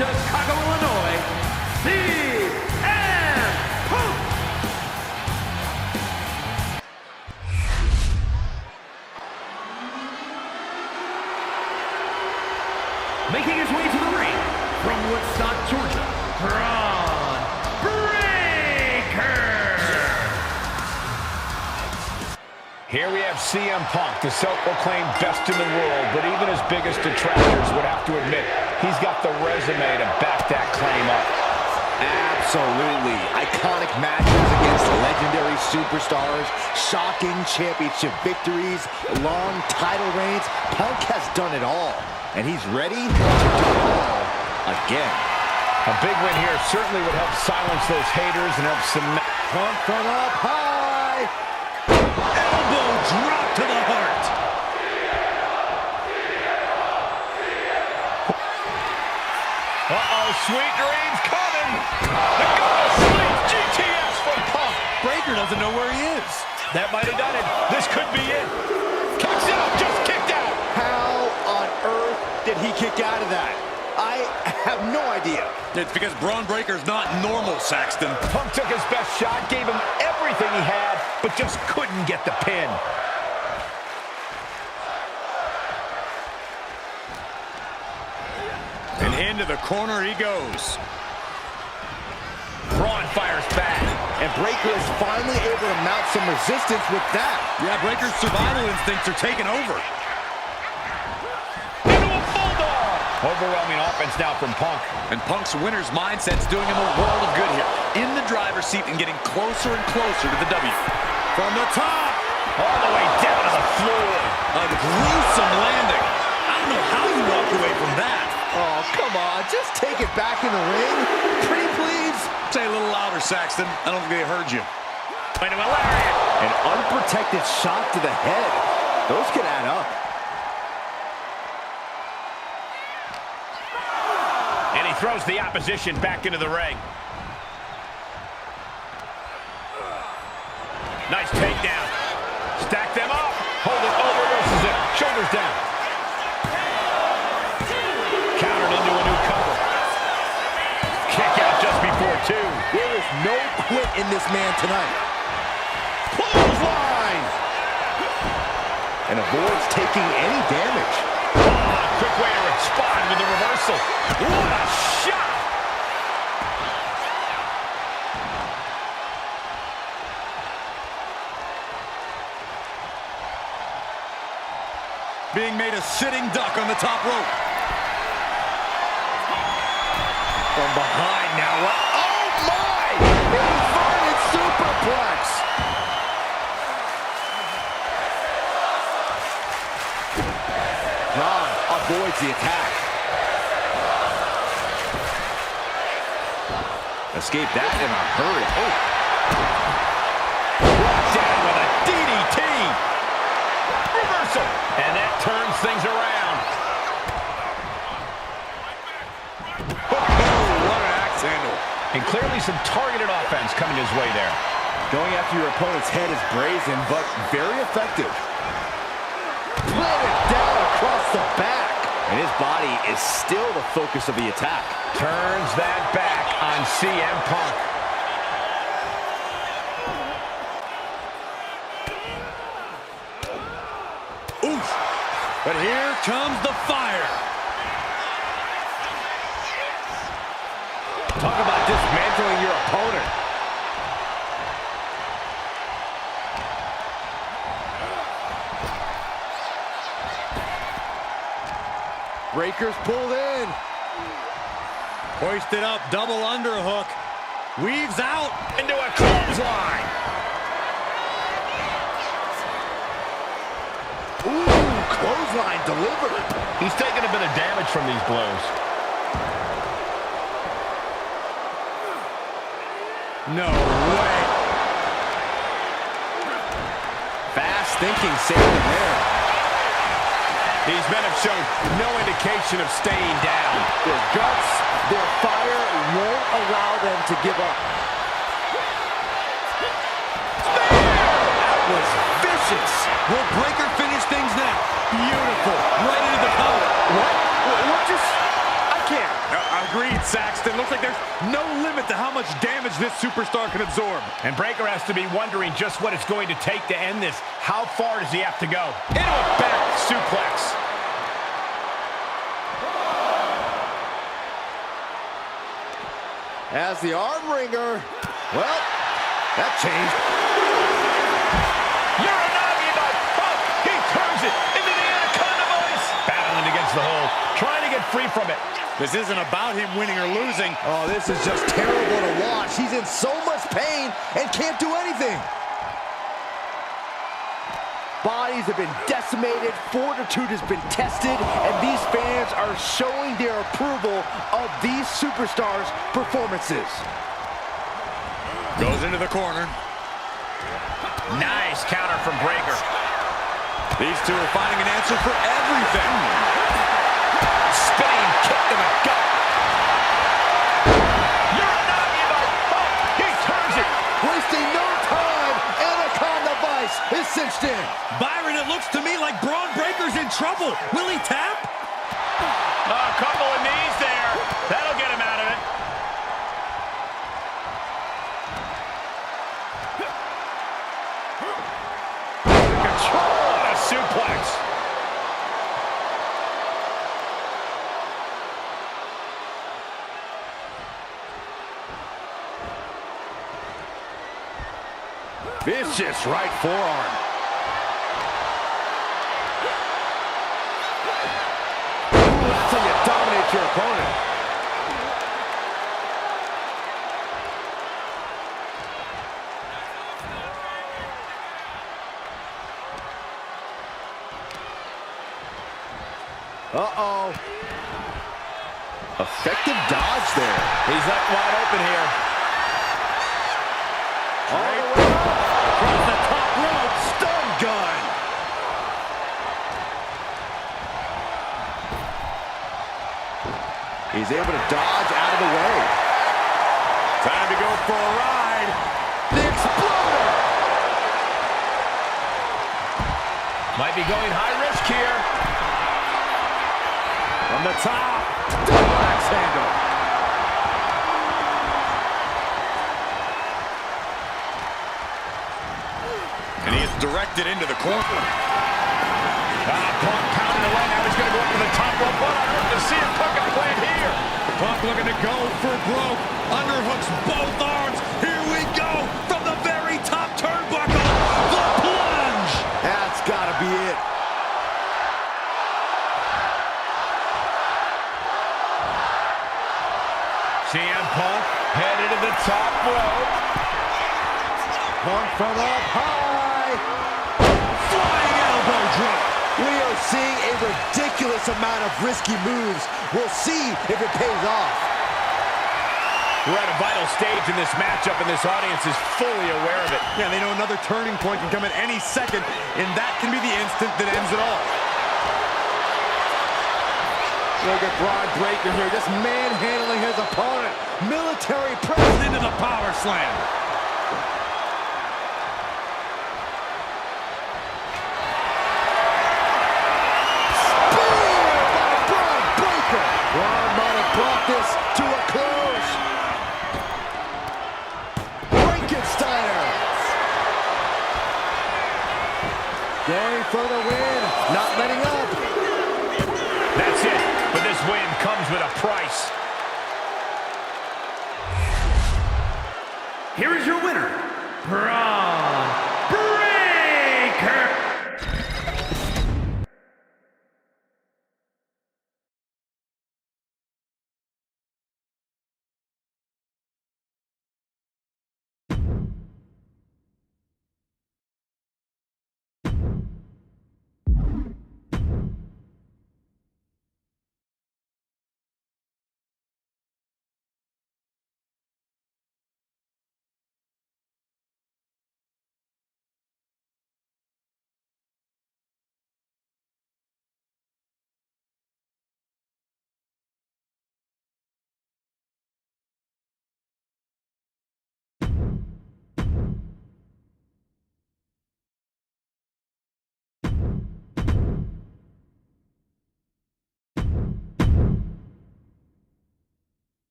Chicago, Illinois, CM Punk. Making his way to the ring from Woodstock, Georgia, Braun Breaker. Here we have CM Punk, the self-proclaimed best in the world, but even his biggest detractors would have to admit he's got the resume to back that claim up. Absolutely. Iconic matches against legendary superstars, shocking championship victories, long title reigns. Punk has done it all, and he's ready to do it all again. A big win here certainly would help silence those haters and help cement. Punk from up high. Elbow drop to the heart. Uh-oh, sweet dreams coming. The go-to-sleep GTS from Punk. Breaker doesn't know where he is. That might have done it. This could be it. Kicks out, just kicked out. How on earth did he kick out of that? I have no idea. It's because Braun Breaker's not normal, Saxton. Punk took his best shot, gave him everything he had, but just couldn't get the pin. And into the corner he goes. Braun fires back. And Breaker is finally able to mount some resistance with that. Yeah, Breaker's survival instincts are taking over. Into a bulldog. Overwhelming offense now from Punk. And Punk's winner's mindset's doing him a world of good here. In the driver's seat and getting closer and closer to the W. From the top. All the way down to the floor. A gruesome landing. I don't know how you walked away from that. Oh, come on. Just take it back in the ring. Pretty please. Say a little louder, Saxton. I don't think they heard you. Into a lariat. An unprotected shot to the head. Those could add up. And he throws the opposition back into the ring. Nice takedown. Stack them up. Hold it over versus it. Shoulders down. Countered into a new cover. Kick out just before two. There is no quit in this man tonight. Clothesline! And avoids taking any damage. Quick way to respond with the reversal. What a shot! Being made a sitting duck on the top rope. From behind now. What? Oh, my! Inverted superplex. Braun avoids the attack. Escaped that in a hurry. Oh. Down with a DDT. Reversal. And that turns things around. What an axe handle. And clearly some targeted offense coming his way there. Going after your opponent's head is brazen, but very effective. Planted down across the back. And his body is still the focus of the attack. Turns that back on CM Punk. Oof. But here comes the fire. Talk about dismantling your opponent. Breaker's pulled in. Hoisted up, double underhook. Weaves out. Into a clothesline. Ooh, clothesline delivered. He's taking a bit of damage from these blows. No way. Fast thinking saved him there. These men have shown no indication of staying down. Their guts, their fire won't allow them to give up. That was vicious. Will Breaker finish things now? Beautiful. Right into the cover. What just... I can't. Agreed, Saxton. Looks like there's no limit to how much damage this superstar can absorb. And Breakker has to be wondering just what it's going to take to end this. How far does he have to go? Into a back suplex. As the arm wringer, well, that changed. Uranagi by Punk. He turns it into the Anaconda voice. Battling against the hold, trying to get free from it. This isn't about him winning or losing. Oh, this is just terrible to watch. He's in so much pain and can't do anything. Bodies have been decimated, fortitude has been tested, and these fans are showing their approval of these superstars' performances. Goes into the corner. Nice counter from Breakker. These two are finding an answer for everything. Spinning kick to the gut. Uranagi by Punk. He turns it. Wasting no time, Anaconda Vice is cinched in. Byron, it looks to me like Braun Breaker's in trouble. Will he tap? A couple of knees there. That'll get him out of it. Control and a suplex. Vicious right forearm. Ooh, that's how you dominate your opponent. Uh-oh. Effective dodge there. He's left wide open here. All the way up. Across the top rope. Stun gun. He's able to dodge out of the way. Time to go for a ride. The Exploder. Might be going high risk here. From the top. Double axe handle. And he is directed into the corner. Punk pounding away. Now he's going to go up to the top rope. What on earth does CM Punk have planned here? Punk looking to go for broke. Underhooks both arms. Here we go. From the very top turnbuckle. The plunge. That's got to be it. CM Punk headed to the top rope. Punk from up high. Flying elbow drop. We are seeing a ridiculous amount of risky moves. We'll see if it pays off. We're at a vital stage in this matchup, and this audience is fully aware of it. Yeah, they know another turning point can come at any second, and that can be the instant that ends it all. Look at Braun Breakker here, just manhandling his opponent. Military press Into the power slam. Spear by Braun Breakker. Braun might have brought this to a close. Frankensteiner. Going for the win, not letting up. That's it, but this win comes with a price. Here is your winner, Braun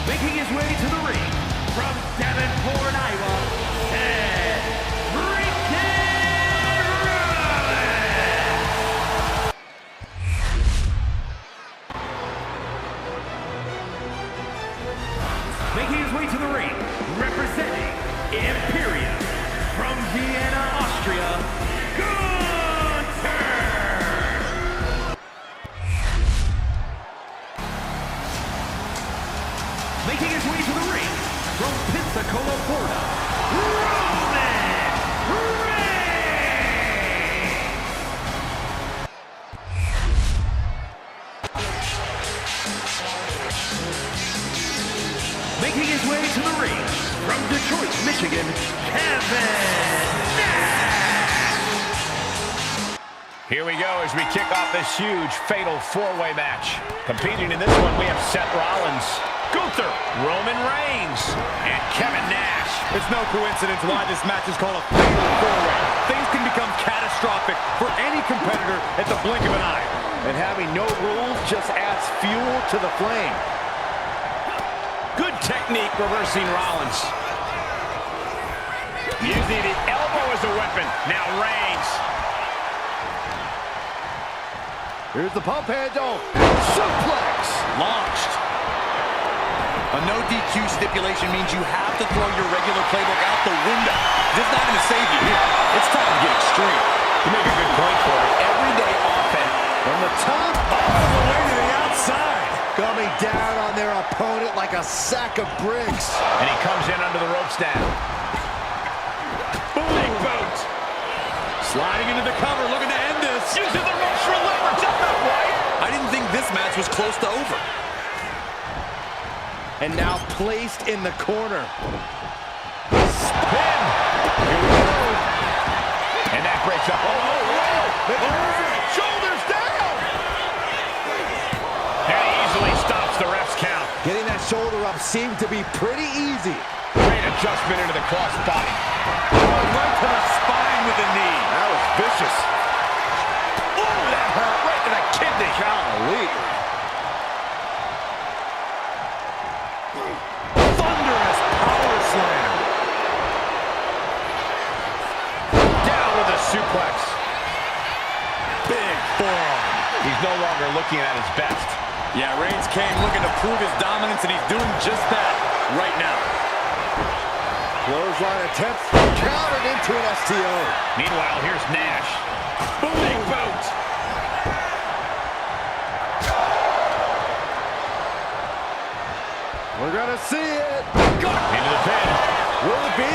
Making his way to the ring from Davenport, Iowa, Ed Freaking Rollins. Making his way to the ring, representing Imperium from Vienna, Austria, Gunther. Making his way to the ring from Pensacola, Florida, Roman Reigns. Making his way to the ring from Detroit, Michigan, Kevin Nash. Here we go as we kick off this huge fatal four-way match. Competing in this one, we have Seth Rollins, Gunther, Roman Reigns, and Kevin Nash. It's no coincidence why this match is called a fatal four-way. Things can become catastrophic for any competitor at the blink of an eye. And having no rules just adds fuel to the flame. Good technique reversing Rollins. Using the elbow as a weapon. Now Reigns. Here's the pump handle. Suplex. Launched. A no DQ stipulation means you have to throw your regular playbook out the window. This is not going to save you here. It's time to get extreme. You make a good point for it. Everyday offense. From the top, All the way to the outside. coming down on their opponent like a sack of bricks. And he comes in under the ropes now. Big boot. Sliding into the cover, looking to end this. Using the ropes for leverage. That's not right. I didn't think this match was close to over. And now placed in the corner. Spin. Here we go. And that breaks up. Shoulders down. And he easily stops the ref's count. Getting that shoulder up seemed to be pretty easy. Great adjustment into the cross body. Right to the spine with the knee. That was vicious. Ooh, that hurt right to the kidney. Golly. Thunderous power slam. Down with a suplex. Big forearm. He's no longer looking at his best. Yeah, Reigns came looking to prove his dominance, and he's doing just that right now. Clothesline attempt countered into an STO. Meanwhile, here's Nash. Big boot. We're gonna see it. Into the pin. Will it be?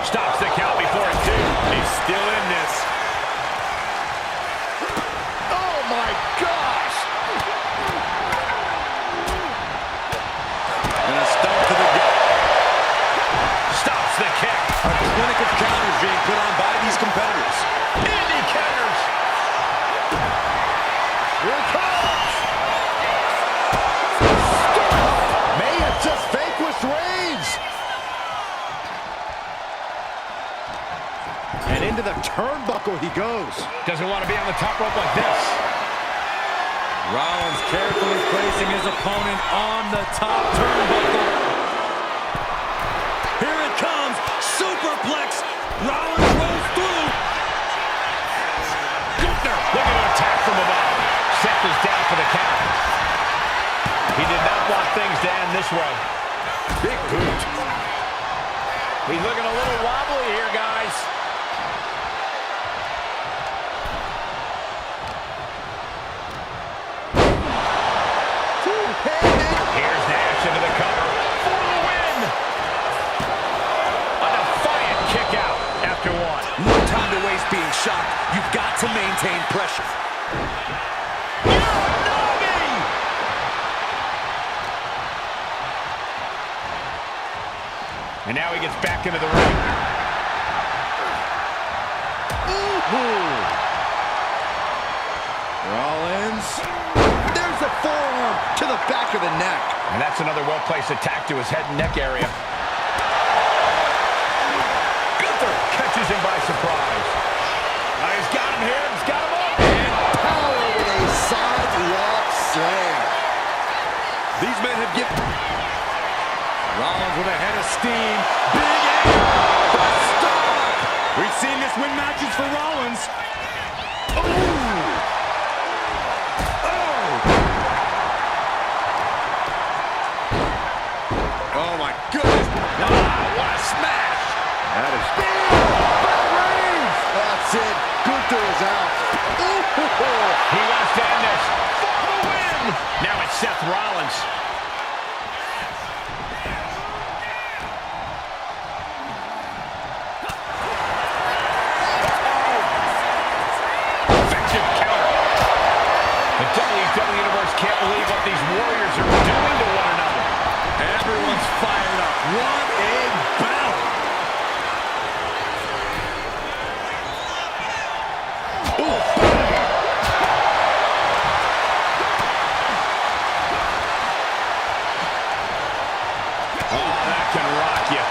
Stops the count before it two. He's still in this. Oh my gosh! And a stomp to the gut. Stops the kick. A clinic of counters being put on by these competitors. Indicators. Here it comes! May have just vanquished Reigns! And into the turnbuckle he goes. Doesn't want to be on the top rope like this. Rollins carefully placing his opponent on the top turnbuckle. Here it comes. Superplex. Rollins rolls through. Gunther looking to attack from above. Seth is down for the count. He did not want things to end this way. Big boot. He's looking a little wobbly here, guys. Here's Nash into the cover for the win. A defiant kick out after one. No time to waste being shocked. You've got to maintain pressure. And now he gets back into the ring. Rollins. There's a forearm to the back of the neck. And that's another well-placed attack to his head and neck area. Gunther catches him by surprise. He's got him here. He's got him up. And power with a sidewalk slam. These men have given... Rollins with a head of steam. Big air. Stop. We've seen this win matches for Rollins. Oh, my goodness. What a smash. That is big. That's it. Gunther is out. He wants to end this for the win. Now it's Seth Rollins. Effective counter. The WWE Universe can't believe what these warriors are doing to one another. Everyone's fired up. What a battle. Oh, that can rock you.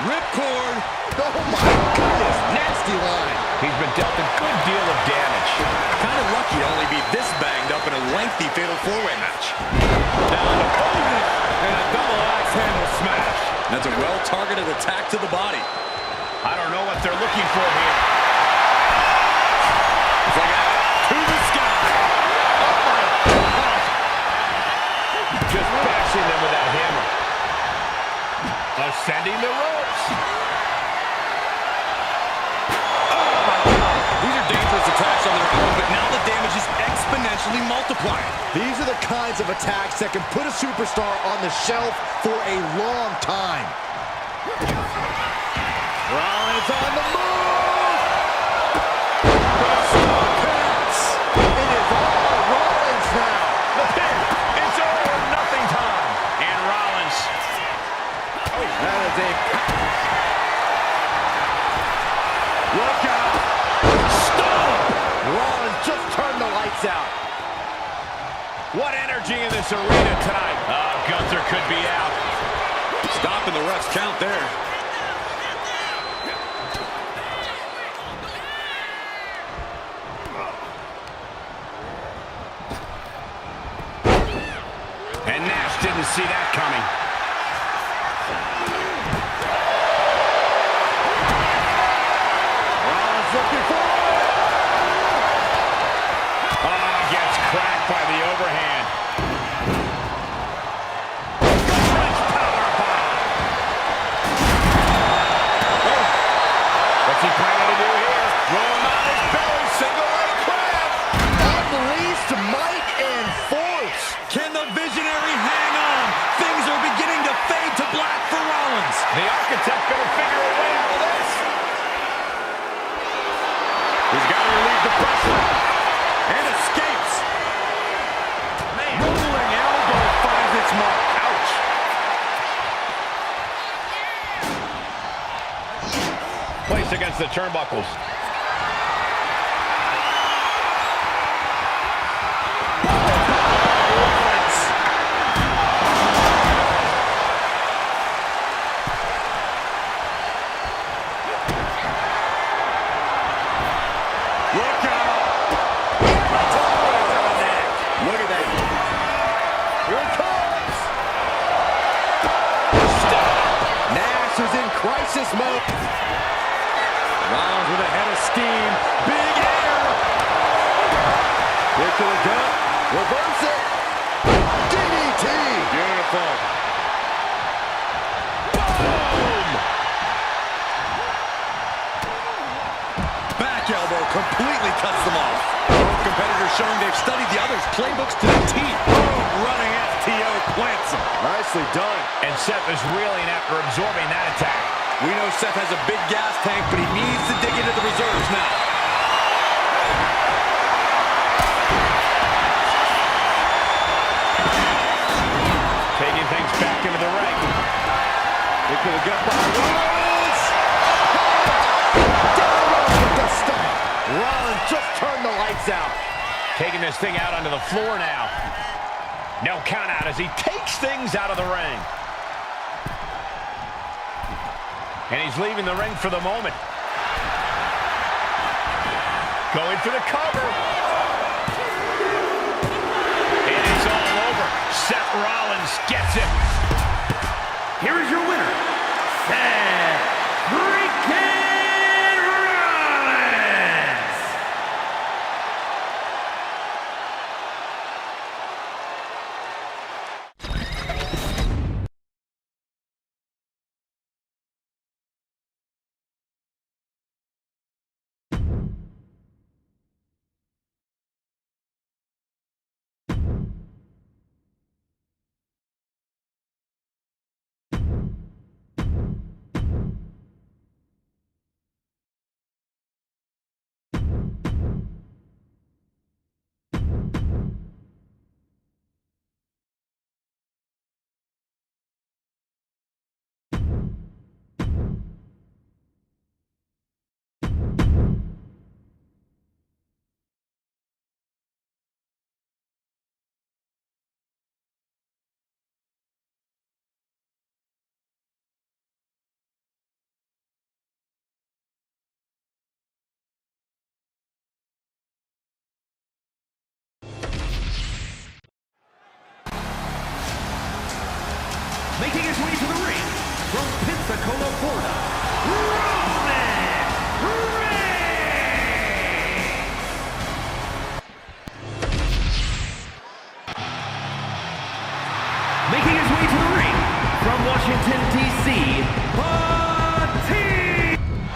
Ripcord. Oh my goodness, nasty line. He's been dealt a good deal of damage. Kind of lucky to only be this banged up in a lengthy fatal four-way match. Down to boom. And a double axe handle smash. That's a well-targeted attack to the body. I don't know what they're looking for here. It's like to the sky. Oh my God. Just bashing them with that hammer. Ascending the ropes. These are dangerous attacks on their own, but now the damage is exponentially multiplying. These are the kinds of attacks that can put a superstar on the shelf for a long time. Rollins on the move! It is all Rollins now. The pin. It's all or nothing time. And Rollins. Oh, that is a... Look out. Stop. Rollins just turned the lights out. What energy in this arena tonight. Gunther could be out. Stopping the ref's count there. And Nash didn't see that coming. Rollins looking for it. Gets cracked by the overhand. French powerbomb. What's he planning to do here? Roll him out his belly, single leg crab. Unleashed might and force. Can the visionary hang on? Things are beginning to fade to black for Rollins. The architect gonna figure a way out of this. He's got to relieve the pressure. And escapes. Rolling elbow finds its mark. Ouch. Placed against the turnbuckles. Look out. Look at that. Here it comes. Nash is in crisis mode. Rollins with a head of steam. Big air. Kick to the gut. Reverse it. DDT. Beautiful. Boom. Back elbow completely cuts them off. Both competitors showing they've studied the other's playbooks to the teeth. Running FTO plants him. Nicely done. And Seth is reeling after absorbing that attack. We know Seth has a big gas tank, but he needs to dig into the reserves now. Taking things back into the ring. Kick to the gut by Rollins. Down with the stomp. Rollins just turned the lights out. Taking this thing out onto the floor now. No count out as he takes things out of the ring. And he's leaving the ring for the moment. Going for the cover. And it's all from Pensacola, Florida, Roman Reigns! Making his way to the ring from Washington, D.C.,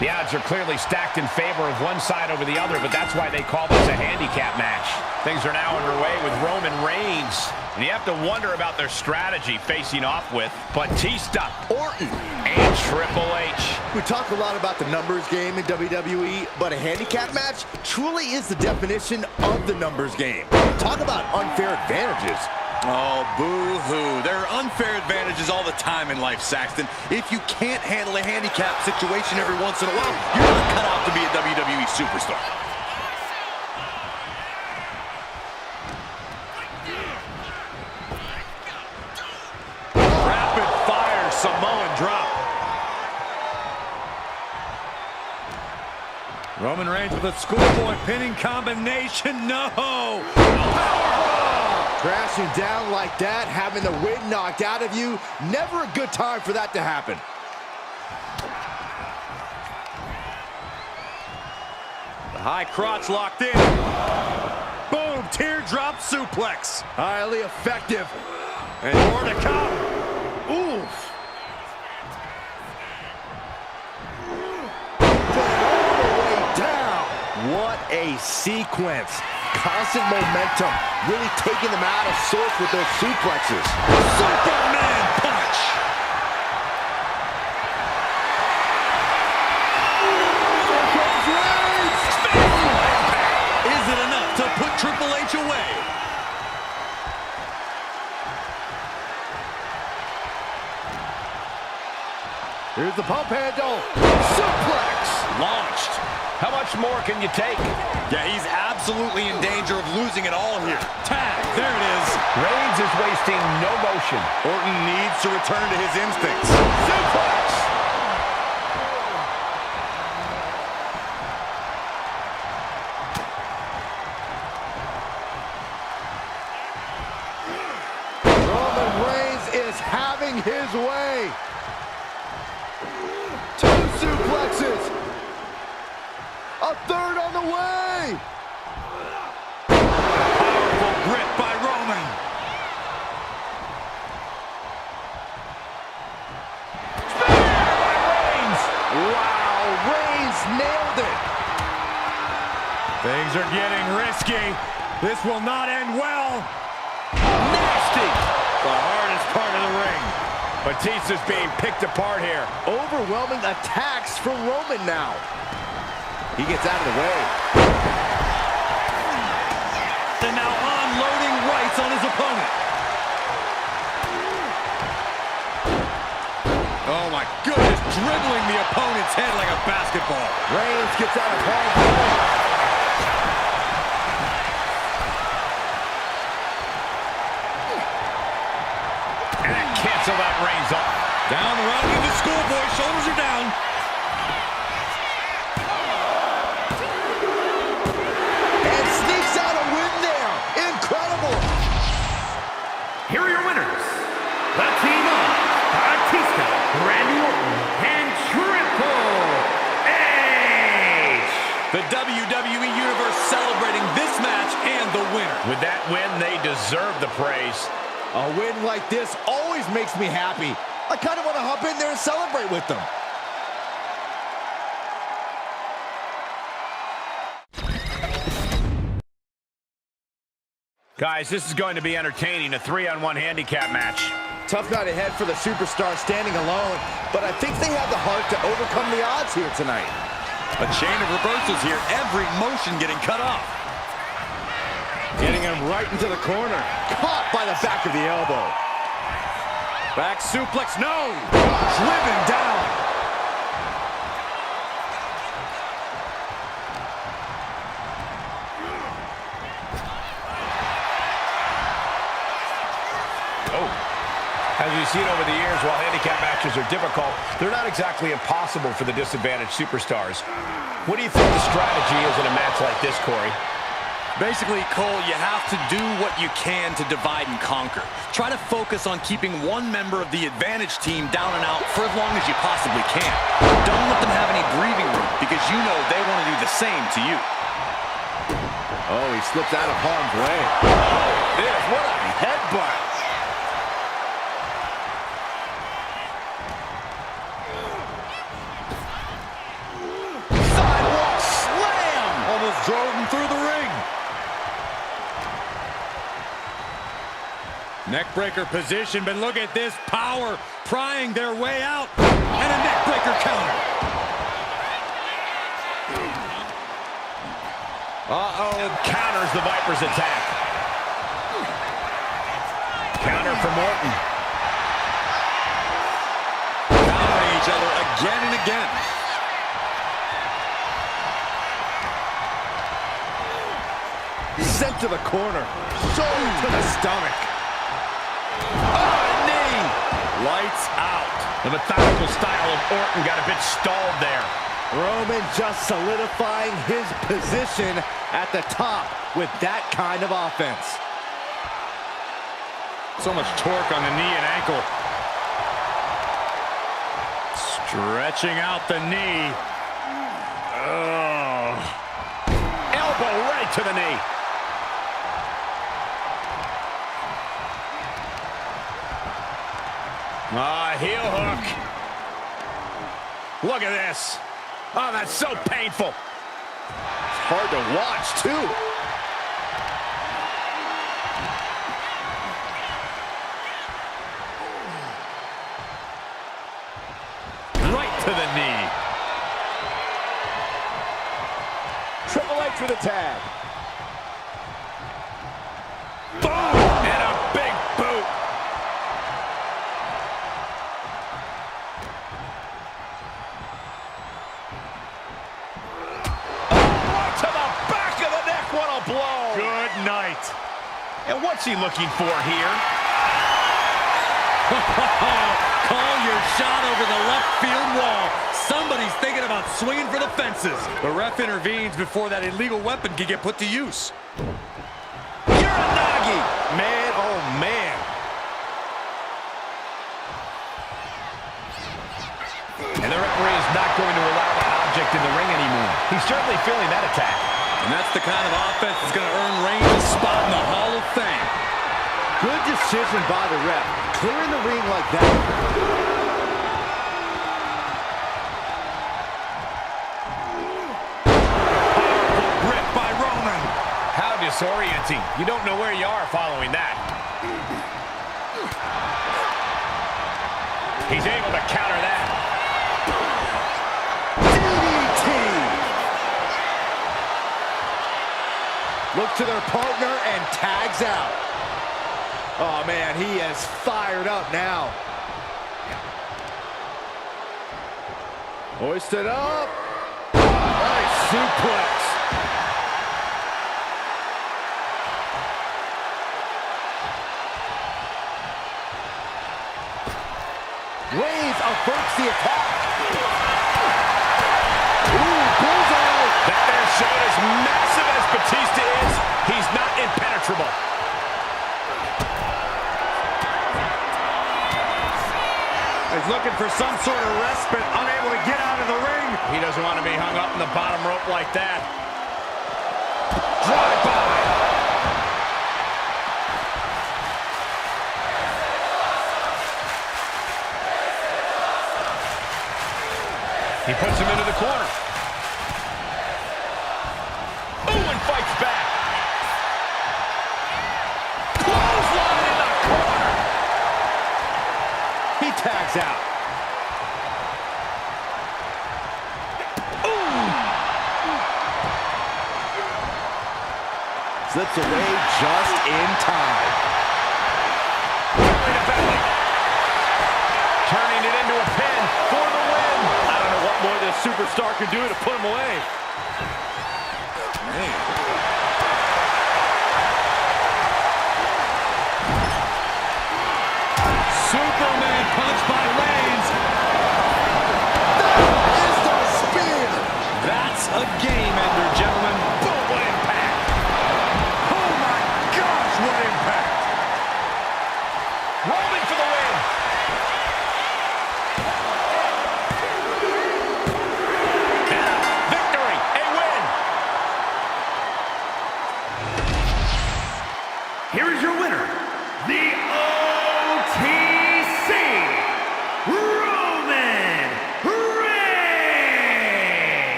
The odds are clearly stacked in favor of one side over the other, but that's why they call this a handicap match. Things are now underway with Roman Reigns. And you have to wonder about their strategy facing off with Batista, Orton, and Triple H. We talk a lot about the numbers game in WWE, but a handicap match truly is the definition of the numbers game. Talk about unfair advantages. Oh, boo-hoo. There are unfair advantages all the time in life, Saxton. If you can't handle a handicap situation every once in a while, you're not cut out to be a WWE superstar. Rapid-fire Samoan drop. Roman Reigns with a schoolboy pinning combination. No! Crashing down like that, having the wind knocked out of you, never a good time for that to happen. The high crotch locked in. Boom, teardrop suplex. Highly effective. And more to come. Oof. All the way down. What a sequence. Constant momentum, really taking them out of sorts with those suplexes. Superman punch! There comes Reigns! Is it enough to put Triple H away? Here's the pump handle. Suplex! Launched. How much more can you take? Yeah, he's absolutely in danger of losing it all here. Tag, there it is. Reigns is wasting no motion. Orton needs to return to his instincts. Suplex! Roman Reigns is having his way. 2 suplexes. A third on the way. Powerful grip by Roman. Spear by Reigns! Wow, Reigns nailed it. Things are getting risky. This will not end well. Nasty! The hardest part of the ring. Batista's being picked apart here. Overwhelming attacks from Roman now. He gets out of the way. And now unloading rights on his opponent. Oh my goodness, dribbling the opponent's head like a basketball. Reigns gets out of harm's way. And cancel that Reigns off. Down the road into schoolboy, shoulders are down. And sneaks out a win there. Incredible. Here are your winners. The team of Batista, Randy Orton, and Triple H. The WWE Universe celebrating this match and the winner. With that win, they deserve the praise. A win like this always makes me happy. I kind of want to hop in there and celebrate with them. Guys, this is going to be entertaining, a 3-on-1 handicap match. Tough night ahead for the superstar standing alone, but I think they have the heart to overcome the odds here tonight. A chain of reversals here, every motion getting cut off. Getting him right into the corner. Caught by the back of the elbow. Back suplex, no! Driven down. Oh. As we've seen over the years, while handicap matches are difficult, they're not exactly impossible for the disadvantaged superstars. What do you think the strategy is in a match like this, Corey? Basically, Cole, you have to do what you can to divide and conquer. Try to focus on keeping one member of the advantage team down and out for as long as you possibly can. Don't let them have any breathing room, because you know they want to do the same to you. Oh, he slips out of harm's way. Oh, this, what a headbutt. Sidewalk slam! Almost drove him through the ring. Neckbreaker position, but look at this power prying their way out. And a neckbreaker counter. Uh-oh, counters the Viper's attack. Counter from Orton. Countering each other again and again. Sent to the corner. Shoulder to the stomach. Oh, knee. Lights out. The methodical style of Orton got a bit stalled there. Roman just solidifying his position at the top with that kind of offense. So much torque on the knee and ankle. Stretching out the knee. Elbow right to the knee. Heel hook. Look at this. Oh, that's so painful. It's hard to watch, too. Right to the knee. Triple H with a tag. Boom! And a big boot. To the back of the neck, what a blow! Good night. And what's he looking for here? Call your shot over the left field wall. Somebody's thinking about swinging for the fences. The ref intervenes before that illegal weapon can get put to use. Uranagi! Man, oh man. And the referee is not going to allow that object in the ring anymore. He's certainly feeling that attack. And that's the kind of offense that's going to earn Reigns a spot in the Hall of Fame. Good decision by the ref. Clearing the ring like that. Powerful grip by Roman. How disorienting. You don't know where you are following that. He's able to counter that. Look to their partner and tags out. Oh, man, he is fired up now. Hoisted up. Nice suplex. Reigns averts the attack. Ooh, bullseye. That there showed as massive as Batista is, he's not impenetrable. He's looking for some sort of respite, unable to get out of the ring. He doesn't want to be hung up in the bottom rope like that. Drive by. He puts him into the corner. Ooh, and fights back. Clothesline in the corner. He tags out. Slips away just in time. Belly to belly. Turning it into a pin for the win. I don't know what more this superstar can do to put him away. Superman punch by Reigns. That is the spear. That's a game ender, gentlemen. Boom, what impact.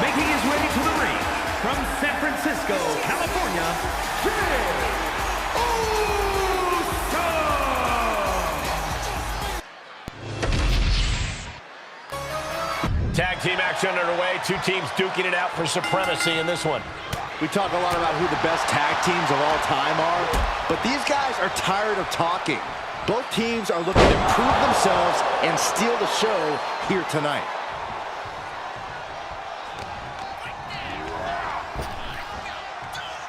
Making his way to the ring from San Francisco, California, Jey Uso! Tag team action underway. Two teams duking it out for supremacy in this one. We talk a lot about who the best tag teams of all time are, but these guys are tired of talking. Both teams are looking to prove themselves and steal the show here tonight.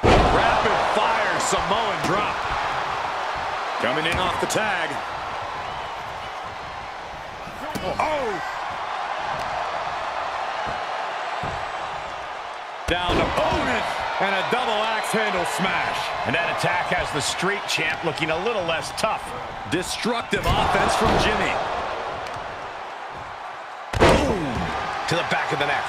Rapid fire Samoan drop. Coming in off the tag. Oh! Down opponent and a double axe handle smash. And that attack has the street champ looking a little less tough. Destructive offense from Jimmy. Boom! To the back of the neck.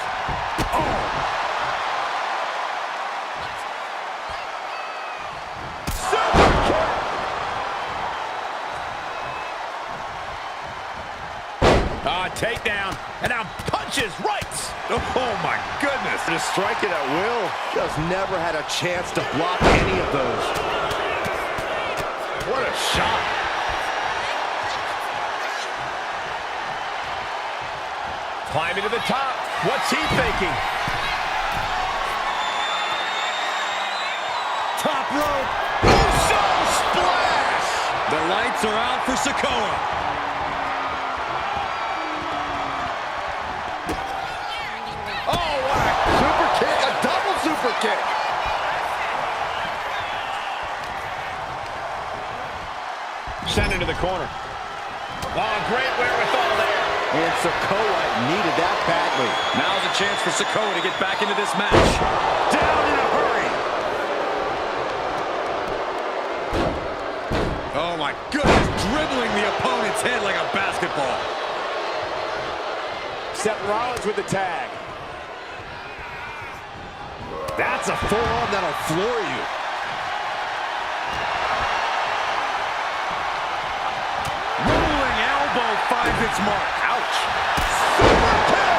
Takedown, and now punches right. Oh my goodness. Just strike it at will. Just never had a chance to block any of those. What a shot. Climbing to the top. What's he thinking? Top rope. Uso splash. The lights are out for Sikoa. Super kick. Sent into the corner. Oh, great wherewithal there. And Sikoa needed that badly. Now's a chance for Sikoa to get back into this match. Down in a hurry. Oh my goodness, dribbling the opponent's head like a basketball. Seth Rollins with the tag. That's a forearm that'll floor you. Rolling elbow finds its mark. Ouch. Super kick.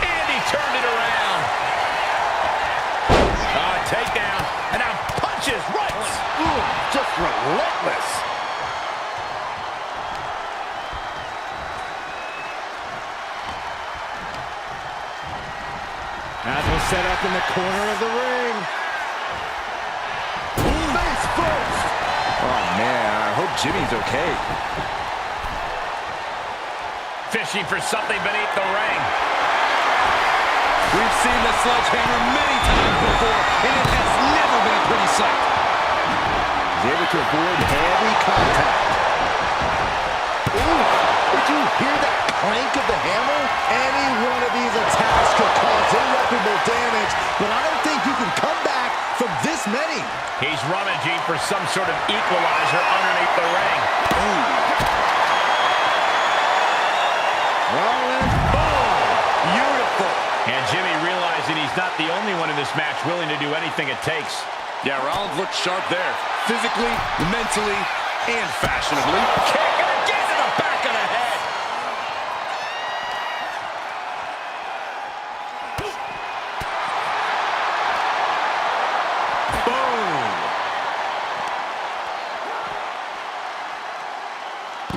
And he turned it around. Takedown. And now punches right. Ooh, just relentless. As we'll set up in the corner of the ring. Face first. Oh, man, I hope Jimmy's okay. Fishing for something beneath the ring. We've seen the sledgehammer many times before, and it has never been a pretty sight. He's able to avoid heavy contact. Ooh, did you hear that clank of the hammer? Any one of these attacks could cause irreparable damage, but I don't think you can come back from this many. He's rummaging for some sort of equalizer underneath the ring. Ooh. Rollins, boom! Beautiful. And Jimmy realizing he's not the only one in this match willing to do anything it takes. Yeah, Rollins looked sharp there. Physically, mentally, and fashionably. Kick and again to the back of the head. Boom!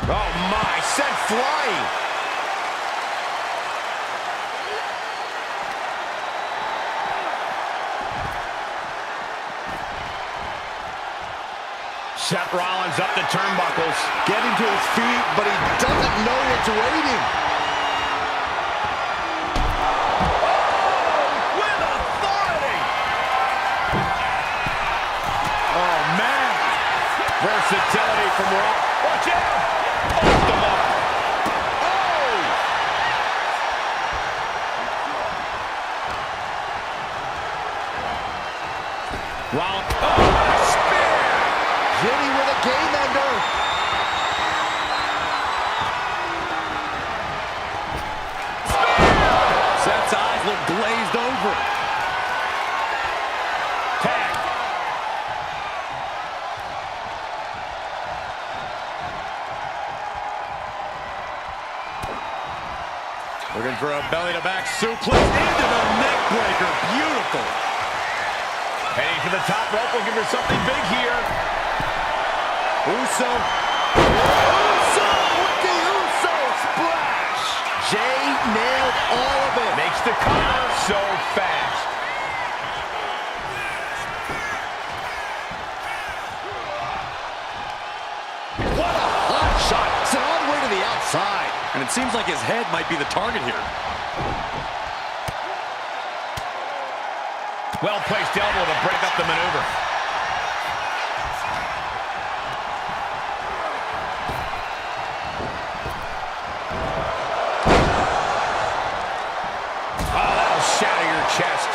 Oh my, sent flying. Seth Rollins up the turnbuckles. getting to his feet, but he doesn't know what's waiting. With authority. Oh, man. Versatility from Raw. Watch out. Off the mark. Oh. Rollins. Oh, spear. Jimmy with a game ender. Seth's eyes look glazed over. Tag. for a belly-to-back suplex into the neck breaker. Beautiful. Heading to the top rope, looking for something big here. Uso with the Uso splash. Jay nailed all of it. Makes the cover so fast. What a hot shot. Sent all the way to the outside. And it seems like his head might be the target here. Well-placed elbow to break up the maneuver. Oh, that'll shatter your chest.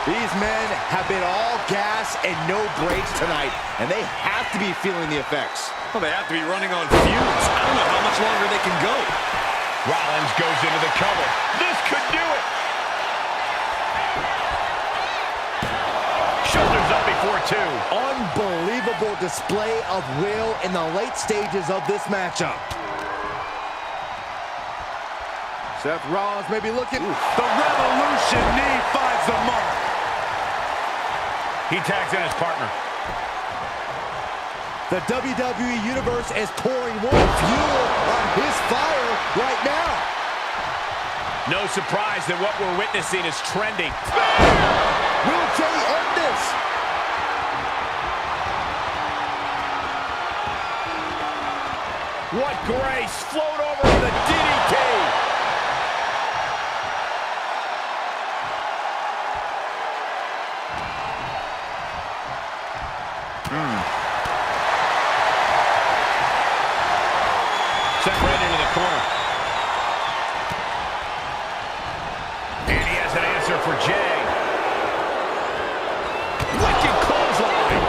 These men have been all gas and no brakes tonight, and they have to be feeling the effects. Well, they have to be running on fumes. I don't know how much longer they can go. Rollins goes into the cover. This could do it. Shoulders up before two. Unbelievable display of will in the late stages of this matchup. Seth Rollins may be looking. The Revolution knee finds the mark. He tags in his partner. The WWE Universe is pouring more fuel on his fire right now. No surprise that what we're witnessing is trending. Will Jay end this? What grace! Float over to the DDT! Sent right into the corner. And he has an answer for Jay. Wicked clothesline.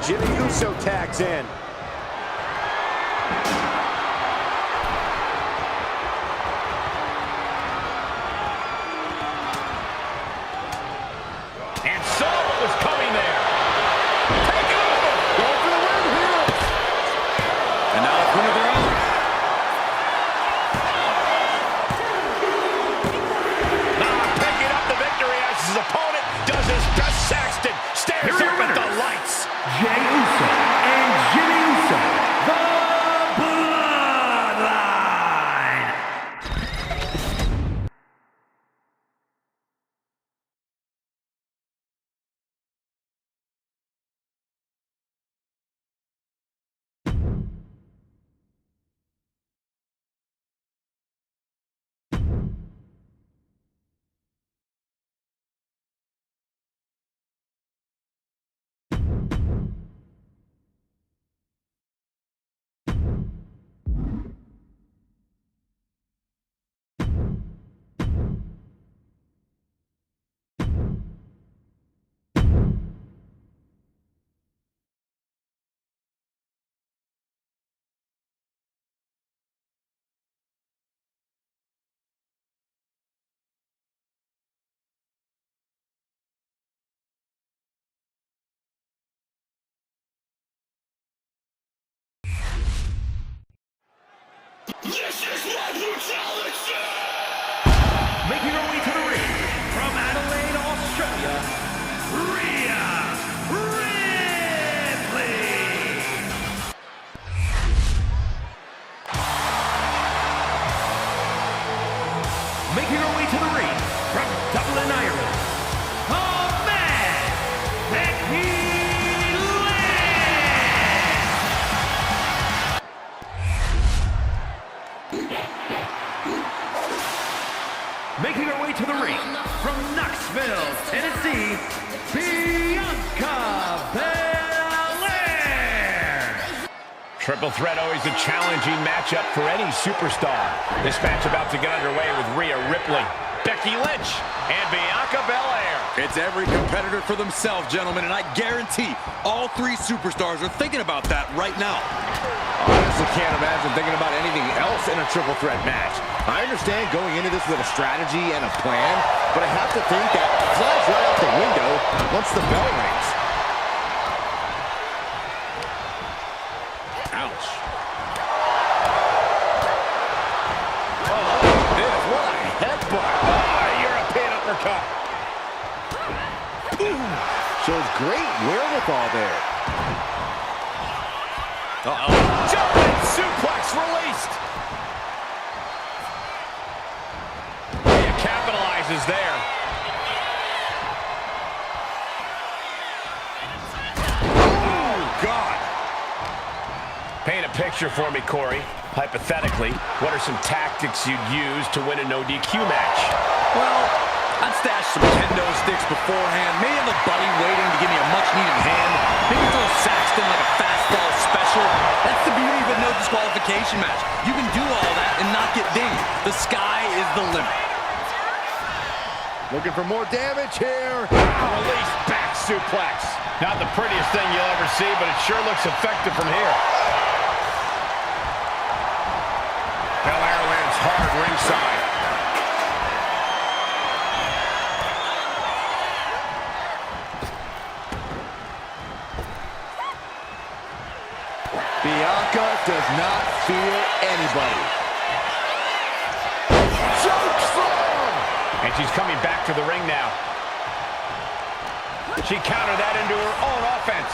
Jimmy Uso tags in. And saw what was coming there. Take it over. Go for the win here. And now the pin of their own. Picking up the victory as his opponent does his best. Saxton stares up at the lights. Jey Uso and Jimmy Uso, the Bloodline. Making her way to the ring from Adelaide, Australia, Rhea Ripley. Making her way to the ring from Dublin, Ireland, the man, Becky Lynch. Making her way to the ring from Knoxville, Tennessee, Bianca Belair. Triple threat always a challenging matchup for any superstar. This match about to get underway with Rhea Ripley, Becky Lynch, and Bianca Belair. It's every competitor for themselves, gentlemen, and I guarantee all three superstars are thinking about that right now. I honestly can't imagine thinking about anything else in a triple threat match. I understand going into this with a strategy and a plan, but I have to think that flies right out the window once the bell rings. uppercut. Shows great wherewithal there. Jumping suplex released. He capitalizes there. Oh, God. Paint a picture for me, Corey. Hypothetically, what are some tactics you'd use to win a no DQ match? Well, I'd stash some kendo sticks beforehand. Maybe have a buddy waiting to give me a much-needed hand. Maybe throw Saxton like a fastball special. That's the beauty of a no disqualification match. You can do all that and not get dinged. The sky is the limit. Looking for more damage here. Release back suplex. Not the prettiest thing you'll ever see, but it sure looks effective from here. Belair lands hard ringside. Bianca does not fear anybody. Choke slam! And she's coming back to the ring now. She countered that into her own offense.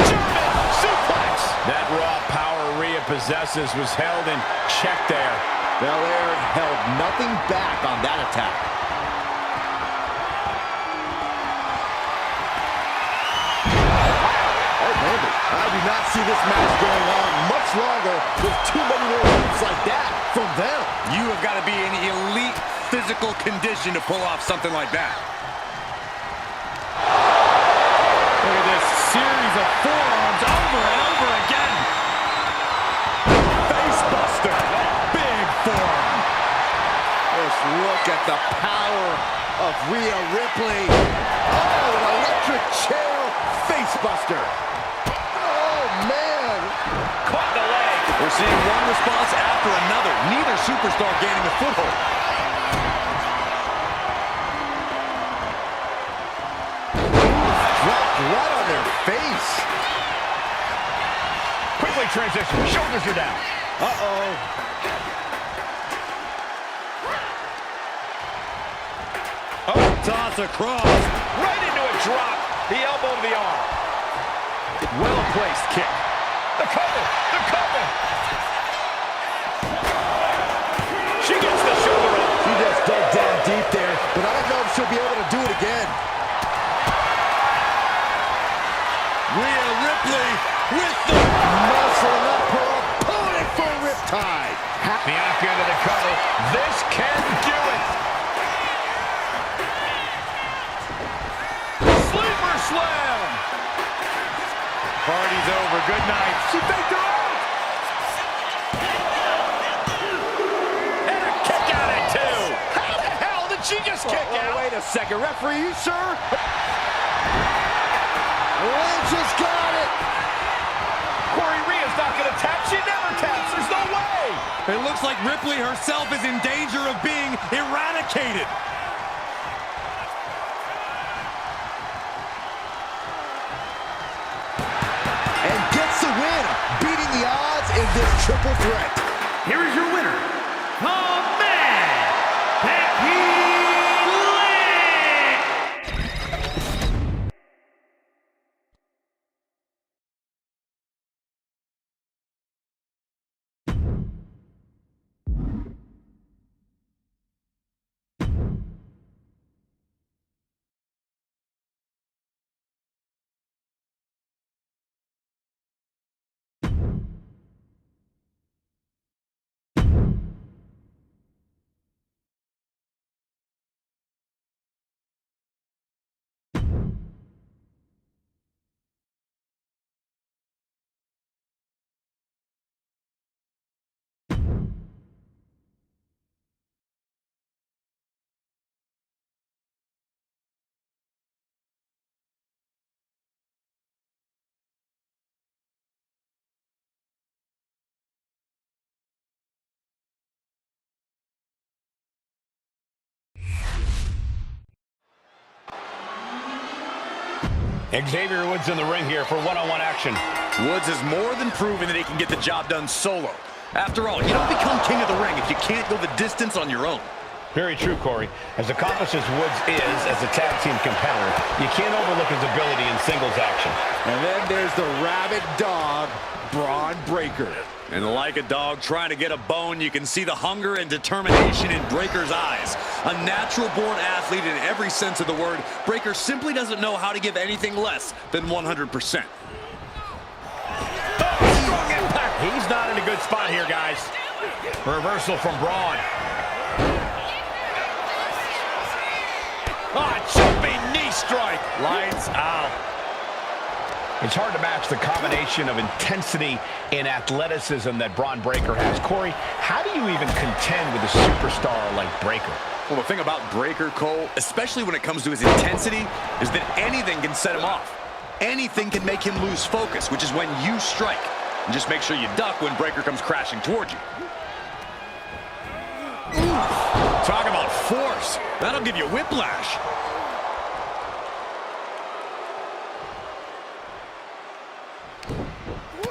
German suplex! That raw power Rhea possesses was held in check there. Belair held nothing back on that attack. I do not see this match going on much longer with too many more moves like that from them. You have got to be in elite physical condition to pull off something like that. Look at this series of forearms over and over again. Face buster. Big forearm. Just look at the power of Rhea Ripley. Oh, an electric chair face buster. Oh, man. Caught the leg. We're seeing one response after another. Neither superstar gaining a foothold. Dropped right on their face. Quickly transition. Shoulders are down. Uh-oh. Oh, toss across. Right into a drop. The elbow to the arm. Well-placed kick. The cover. The cover. She gets the shoulder up. She just dug down deep there, but I don't know if she'll be able to do it again. Rhea Ripley with the Muscling up her opponent for a riptide. Bianca into the cover. This can do it. Sleeper slam. party's over. Good night. She faked her out. And a kick out at two. How the hell did she just kick out? Wait a second. Referee, you sure? Lynch has got it. Corey, Rhea's not going to tap. She never taps. There's no way. It looks like Ripley herself is in danger of being eradicated. And gets the win, beating the odds in this triple threat. Here is your winner, the man, Becky Lynch. Xavier Woods in the ring here for one-on-one action. Woods has more than proven that he can get the job done solo. After all, you don't become king of the ring if you can't go the distance on your own. Very true, Corey. As accomplished as Woods is as a tag team competitor, you can't overlook his ability in singles action. And then there's the rabid dog, Braun Breaker. And like a dog trying to get a bone, you can see the hunger and determination in Breaker's eyes. A natural-born athlete in every sense of the word, Breaker simply doesn't know how to give anything less than 100%. Strong impact. He's not in a good spot here, guys. Reversal from Braun. Jumping knee strike. Lights out. It's hard to match the combination of intensity and athleticism that Braun Breaker has. Corey, how do you even contend with a superstar like Breaker? Well, the thing about Breaker, Cole, especially when it comes to his intensity, is that anything can set him off. Anything can make him lose focus, which is when you strike. And just make sure you duck when Breaker comes crashing towards you. Talk about force. That'll give you whiplash.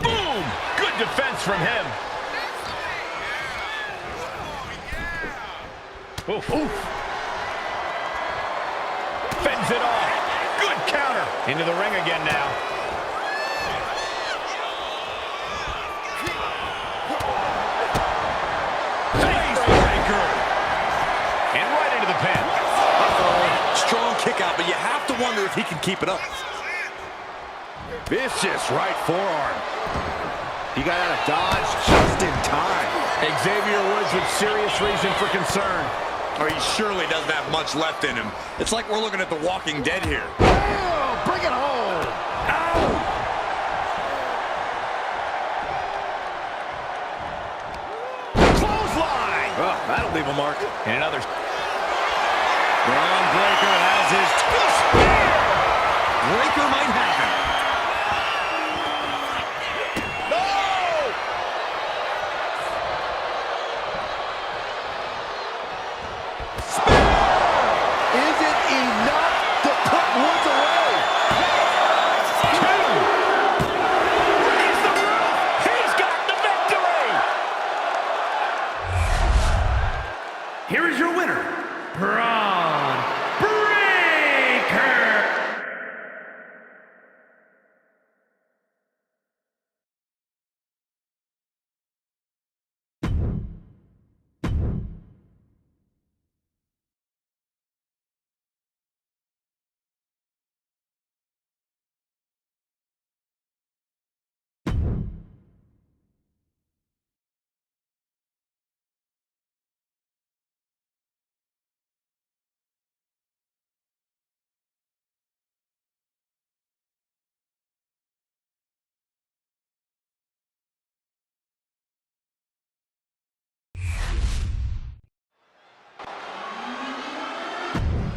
Boom! Good defense from him. Oof. Oof. Fends it off. Good counter. Into the ring again now. Kick out, but you have to wonder if he can keep it up. Vicious right forearm. He got out of dodge just in time. Xavier Woods with serious reason for concern. Or he surely doesn't have much left in him. It's like we're looking at The Walking Dead here. Oh, bring it home. Clothesline. Oh, that'll leave a mark. And another. Braun Breaker has his twist. Breaker might have him. No! Is it enough to put Woods away? Two. Raise the roof. He's got the victory. Here is your winner, Braun Breaker.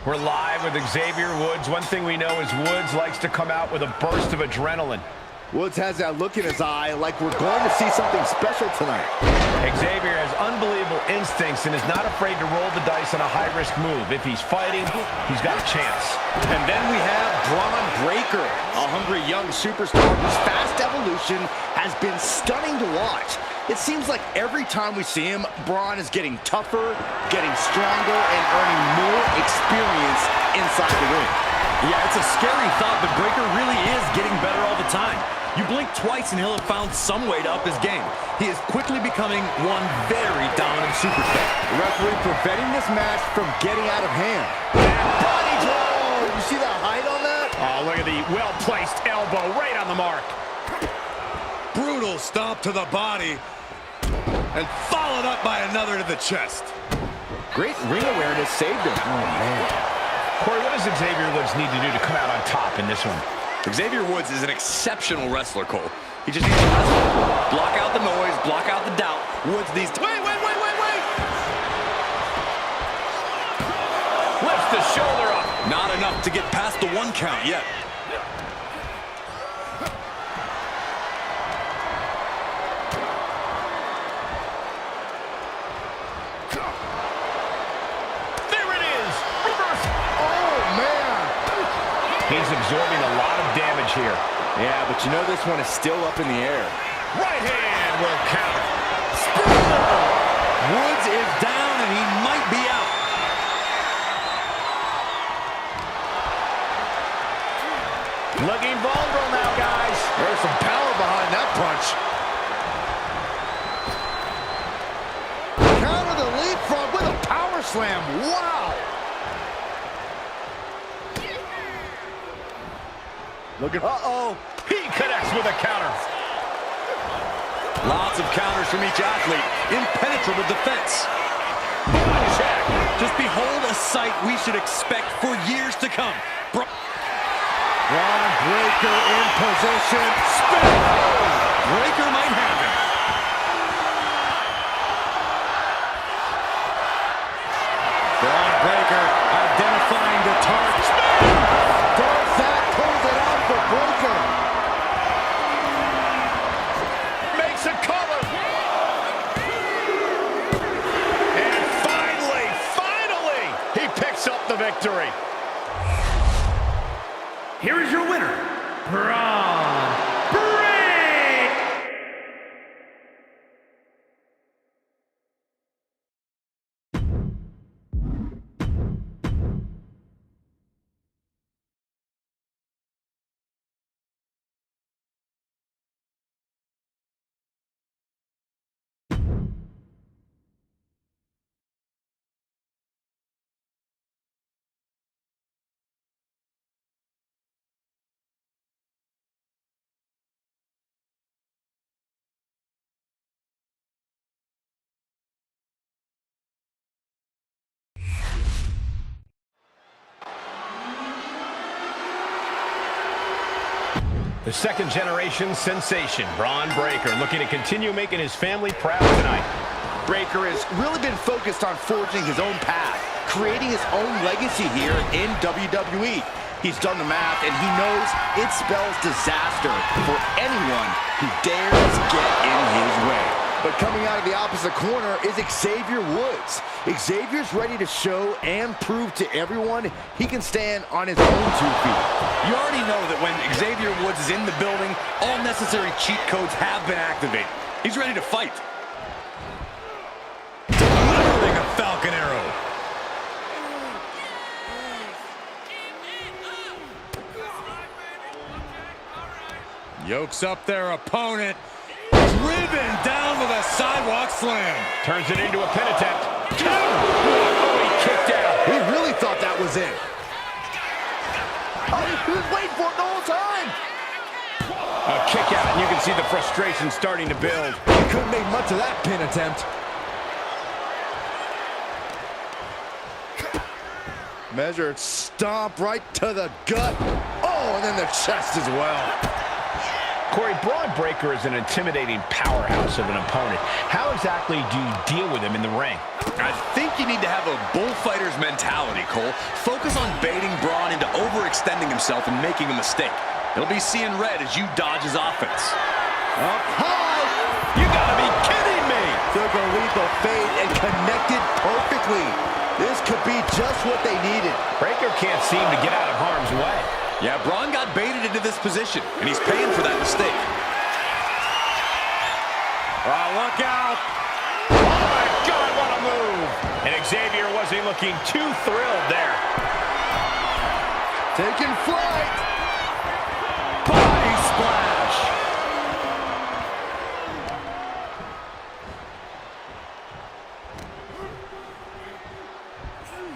We're live with Xavier Woods. One thing we know is Woods likes to come out with a burst of adrenaline. Woods has that look in his eye like we're going to see something special tonight. Xavier has unbelievable instincts and is not afraid to roll the dice on a high-risk move. If he's fighting, he's got a chance. And then we have Braun Breaker, a hungry young superstar whose fast evolution has been stunning to watch. It seems like every time we see him, Braun is getting tougher, getting stronger, and earning more experience inside the ring. Yeah, it's a scary thought, but Breaker really is getting better all the time. You blink twice and he'll have found some way to up his game. He is quickly becoming one very dominant superstar. The referee preventing this match from getting out of hand. Body drop! You see the height on that? Oh, look at the well-placed elbow right on the mark. Brutal stomp to the body. And followed up by another to the chest. Great ring awareness saved him. Oh, man. Corey, what does Xavier Woods need to do to come out on top in this one? Xavier Woods is an exceptional wrestler, Cole. He just needs to wrestle. Block out the noise, block out the doubt. Woods needs to... Wait! Lifts the shoulder up. Not enough to get past the 1 count yet. He's absorbing a lot of damage here. Yeah, but you know this one is still up in the air. Right hand will counter. Woods is down and he might be out. slam. Wow! Looking, uh-oh. He connects with a counter. Lots of counters from each athlete. Impenetrable defense. Check. Just behold a sight we should expect for years to come. Braun Breaker in position. Spin! Breaker might have it. Braun Breaker identifying the target. Spin! That pulls it out for Breaker. Makes a cover. And finally, he picks up the victory. Here is your winner, Braun Breaker. The second-generation sensation, Braun Breaker, looking to continue making his family proud tonight. Breaker has really been focused on forging his own path, creating his own legacy here in WWE. He's done the math, and he knows it spells disaster for anyone who dares get in his way. But coming out of the opposite corner is Xavier Woods. Xavier's ready to show and prove to everyone he can stand on his own 2 feet. You already know that when Xavier Woods is in the building, all necessary cheat codes have been activated. He's ready to fight. Delivering a Falcon Arrow. Yokes up their opponent. Driven down with a sidewalk slam. Turns it into a pin attempt. 2! Oh, he kicked out. He really thought that was it. Oh, he was waiting for it the whole time. A kick out, and you can see the frustration starting to build. He couldn't make much of that pin attempt. Measured stomp right to the gut. Oh, and then the chest as well. Corey, Braun Breaker is an intimidating powerhouse of an opponent. How exactly do you deal with him in the ring? I think you need to have a bullfighter's mentality, Cole. Focus on baiting Braun into overextending himself and making a mistake. He'll be seeing red as you dodge his offense. Up high. You gotta be kidding me! Took a leap of faith and connected perfectly. This could be just what they needed. Breaker can't seem to get out of harm's way. Yeah, Braun got baited into this position, and he's paying for that mistake. Oh, look out! Oh, my God, what a move! And Xavier wasn't looking too thrilled there. Taking flight. Body splash!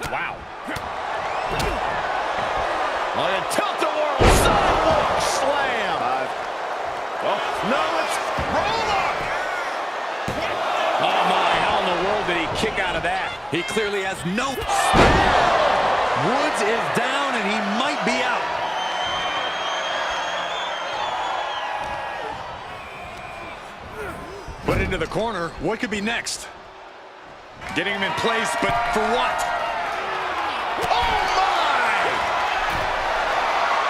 Wow. On a tilt-a-whirl sidewalk slam! No, it's roll up! Oh, my, how in the world did he kick out of that? He clearly has no spare. Woods is down, and he might be out. Put into the corner. What could be next? Getting him in place, but for what? Oh, my!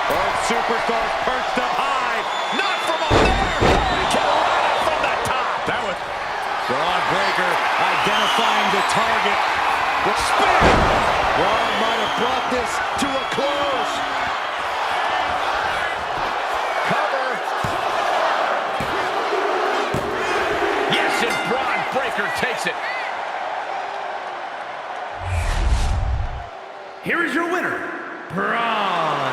Both superstars perched up high. Not from up there. Carolina from the top. That was Braun Breaker identifying the target. The spin! Braun might have brought this to a close. Cover. Yes, and Braun Breaker takes it. Here is your winner, Braun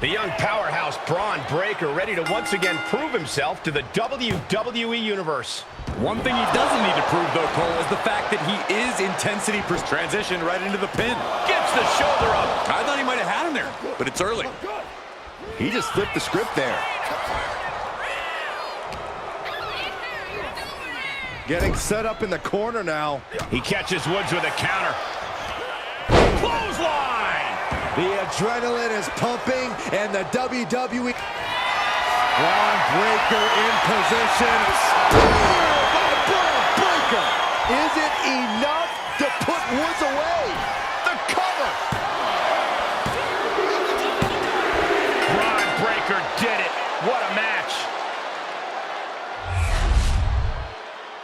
The young powerhouse Braun Breaker ready to once again prove himself to the WWE Universe. One thing he doesn't need to prove, though, Cole, is the fact that he is intensity. Transition right into the pin. Gets the shoulder up. I thought he might have had him there, but it's early. He just flipped the script there. Getting set up in the corner now. He catches Woods with a counter. Clothesline! The adrenaline is pumping, and the WWE... Braun Breaker in position. Spear by Braun Breaker. Is it enough to put Woods away? The cover. Braun Breaker did it. What a match.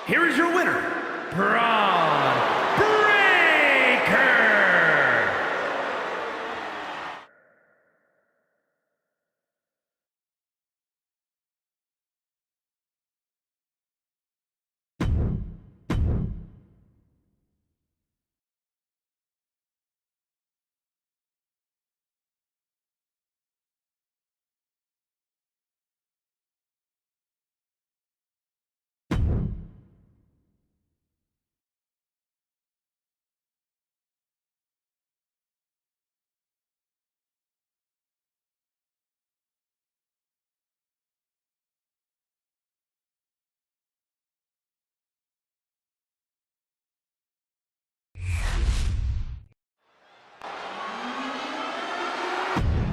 Here is your winner, Braun Breaker.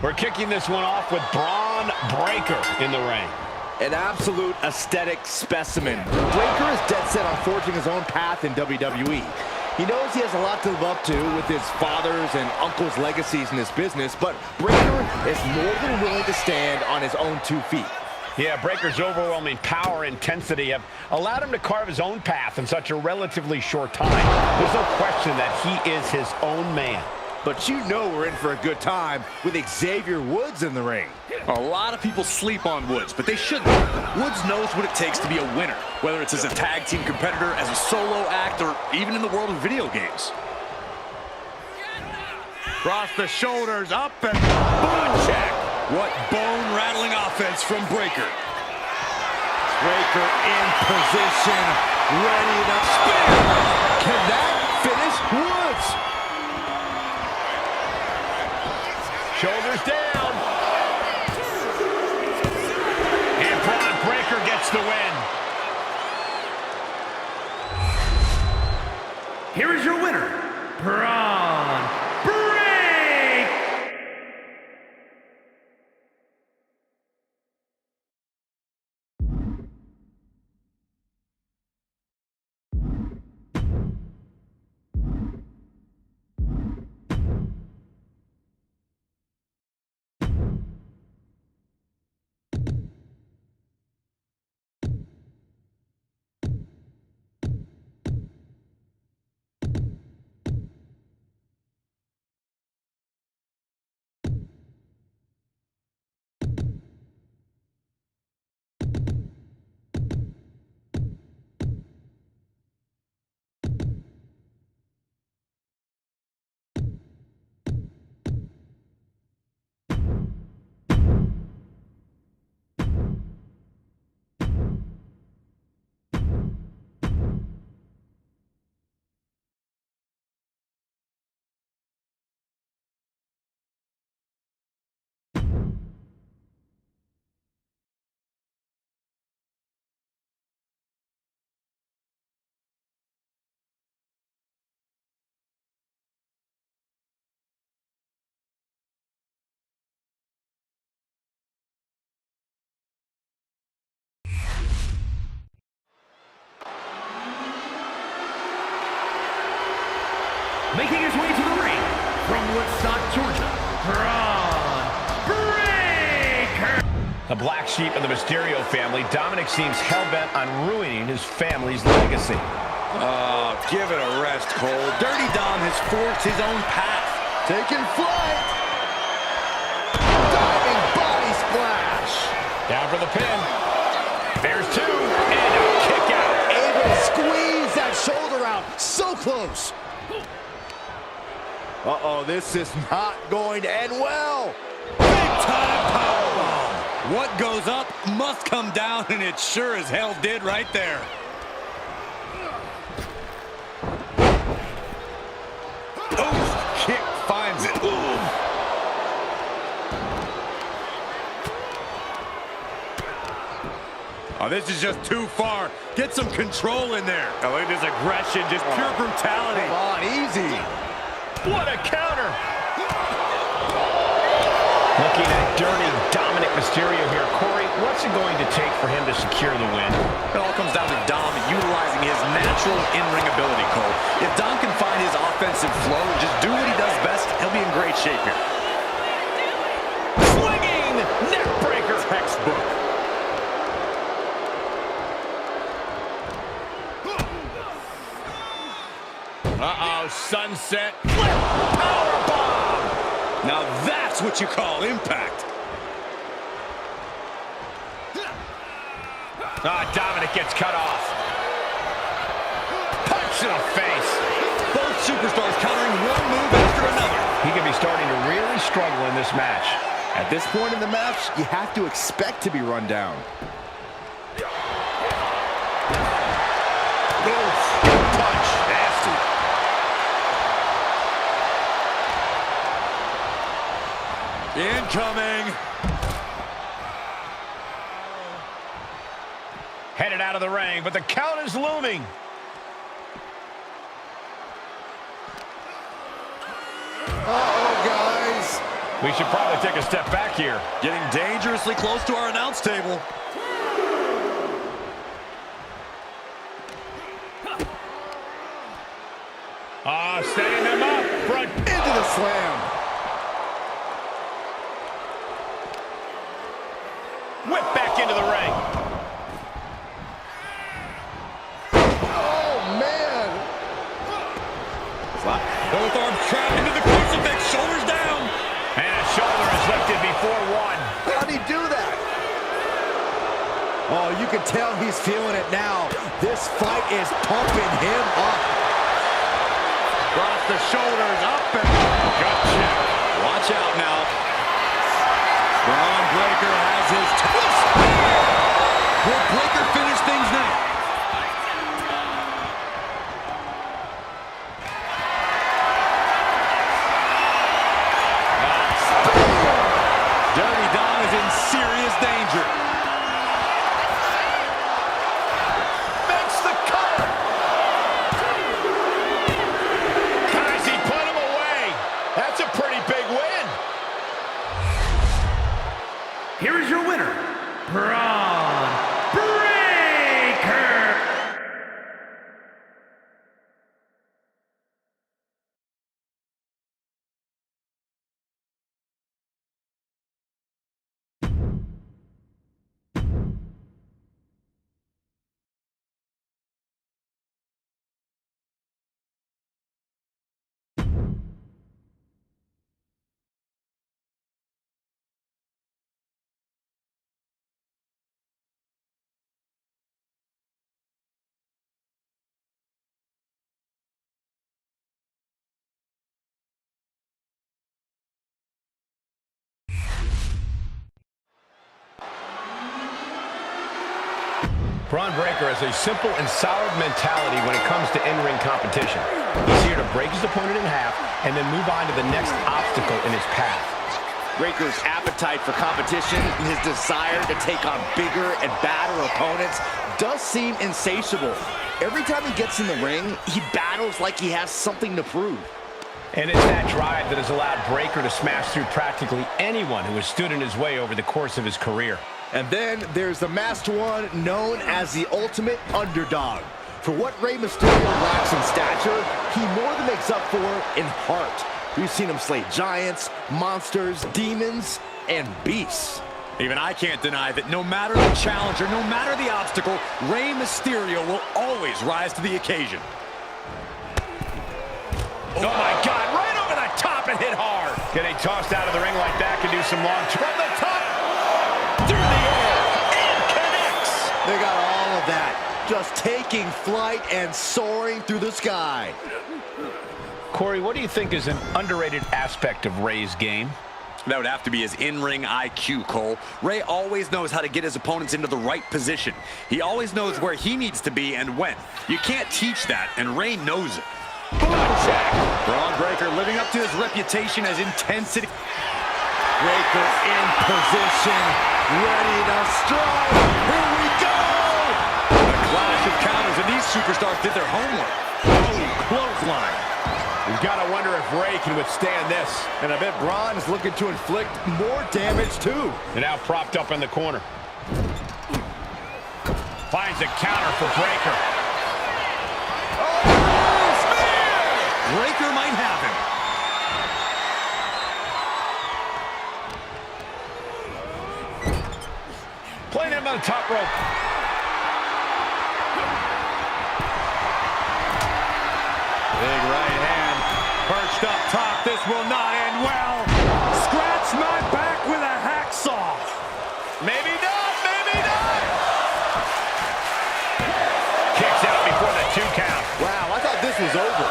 We're kicking this one off with Braun Breaker in the ring. An absolute aesthetic specimen. Breaker is dead set on forging his own path in WWE. He knows he has a lot to live up to with his father's and uncle's legacies in this business, but Breaker is more than willing to stand on his own 2 feet. Yeah, Breaker's overwhelming power and intensity have allowed him to carve his own path in such a relatively short time. There's no question that he is his own man. But you know we're in for a good time with Xavier Woods in the ring. A lot of people sleep on Woods, but they shouldn't. Woods knows what it takes to be a winner, whether it's as a tag team competitor, as a solo act, or even in the world of video games. Cross the shoulders, up and boom! Check. What bone-rattling offense from Breaker. Breaker in position, ready to spin. Can that finish Woods? Shoulders down. And Braun Breaker gets the win. Here is your winner, Braun Breaker. Making his way to the ring from Woodstock, Georgia, Braun Breaker. The black sheep of the Mysterio family, Dominic seems hell-bent on ruining his family's legacy. Oh, give it a rest, Cole. Dirty Dom has forged his own path. Taking flight. Diving body splash. Down for the pin. There's two, and a kick out. Able to squeeze that shoulder out. So close. Uh-oh, this is not going to end well. Big-time powerbomb. What goes up must come down, and it sure as hell did right there. Oh, kick finds it. Ooh. Oh, this is just too far. Get some control in there. Oh, look at this aggression, just pure brutality. Come on, easy. What a counter. Looking at dirty Dominic Mysterio here. Corey, what's it going to take for him to secure the win? It all comes down to Dom utilizing his natural in-ring ability, Cole. If Dom can find his offensive flow and just do what he does best, he'll be in great shape here. Swinging neck breaker. Textbook. Uh-oh, sunset. Powerbomb! Now that's what you call impact. Dominic gets cut off. Punch in the face. Both superstars countering one move after another. He could be starting to really struggle in this match. At this point in the match, you have to expect to be run down. Good punch. Nasty. Incoming. Headed out of the ring, but the count is looming. Uh-oh, guys. We should probably take a step back here. Getting dangerously close to our announce table. Setting them up. Front Into the slam. whip back into the ring. Oh, man. Both arms trapped into the crucifix, shoulders down. And a shoulder is lifted before one. How'd he do that? Oh, you can tell he's feeling it now. This fight is pumping him up. Across the shoulders, up and Gut check. Watch out now. Braun Breaker has his twist. Will Breaker finish things now? Dirty Dom is in serious danger. Makes the cover. Guys, he put him away. That's a pretty big win. Here is your winner, Braun Breaker. Braun Breaker has a simple and solid mentality when it comes to in-ring competition. He's here to break his opponent in half and then move on to the next obstacle in his path. Breaker's appetite for competition, his desire to take on bigger and badder opponents does seem insatiable. Every time he gets in the ring, he battles like he has something to prove. And it's that drive that has allowed Breaker to smash through practically anyone who has stood in his way over the course of his career. And then there's the masked one known as the ultimate underdog. For what Rey Mysterio lacks in stature, he more than makes up for in heart. We've seen him slay giants, monsters, demons, and beasts. Even I can't deny that no matter the challenge or no matter the obstacle, Rey Mysterio will always rise to the occasion. Oh my God, right over the top and hit hard. Getting tossed out of the ring like that can do some long from the top, through the air, and connects. They got all of that, just taking flight and soaring through the sky. Corey, what do you think is an underrated aspect of Rey's game? That would have to be his in-ring IQ, Cole. Ray always knows how to get his opponents into the right position. He always knows where he needs to be and when. You can't teach that, and Ray knows it. Braun Breaker living up to his reputation as intensity. Breaker in position, ready to strike. Here we go! A clash of counters, and these superstars did their homework. Oh, clothesline. You've got to wonder if Ray can withstand this. And I bet Braun is looking to inflict more damage, too. And now propped up in the corner. Finds a counter for Breaker. Oh, spear! Breaker might have him. Playing him on the top rope. Big right hand. Perched up top. This will not end well. Scratch my back with a hacksaw. Maybe not, maybe not. Kicks out before the 2 count. Wow, I thought this was over.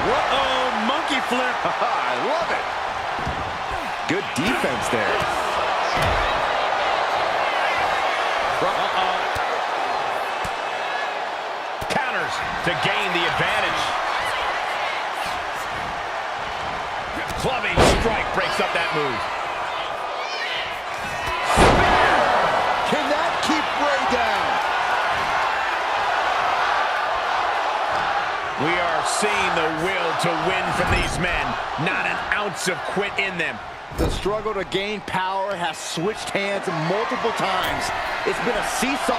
Uh-oh, monkey flip. I love it. Good defense there. Counters to gain the advantage. Clubbing strike breaks up that move. Can that keep Ray down? We are seeing the will to win from these men. Not an ounce of quit in them. The struggle to gain power has switched hands multiple times. It's been a seesaw.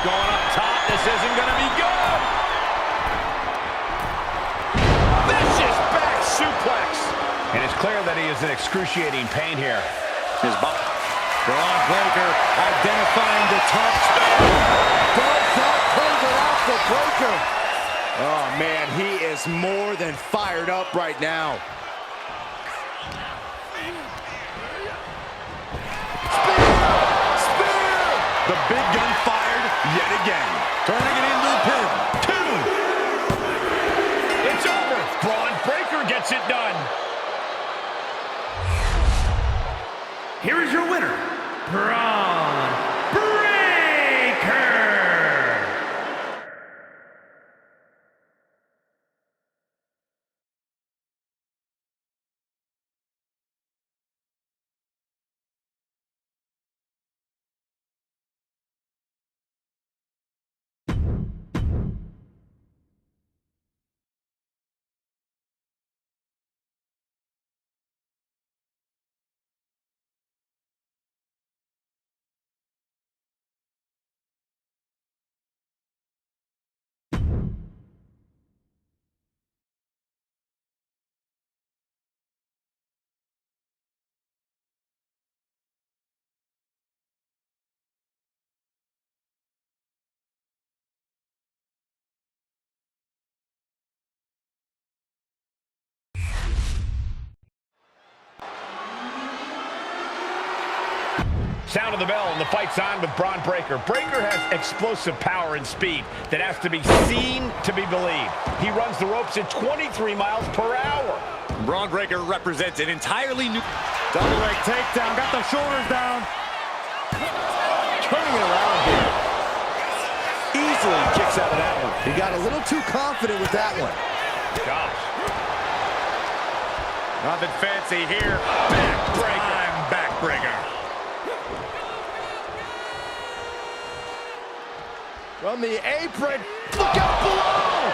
Going up top. This isn't going to be good. Vicious back suplex. And it's clear that he is in excruciating pain here. His body. Braun Breaker identifying the top spot. Does that close it out for Breaker? Oh, man, he is more than fired up right now. The big gun fired yet again. Turning it into the pin. 2. It's over. Braun Breaker gets it done. Here is your winner, Braun Breaker. Sound of the bell, and the fight's on with Braun Breaker. Breaker has explosive power and speed that has to be seen to be believed. He runs the ropes at 23 miles per hour. Braun Breaker represents an entirely new... Double leg takedown. Got the shoulders down. Turning it around here. Easily kicks out of that one. He got a little too confident with that one. Gosh. Nothing fancy here. Backbreaker. I'm backbreaker. From the apron. Look out below!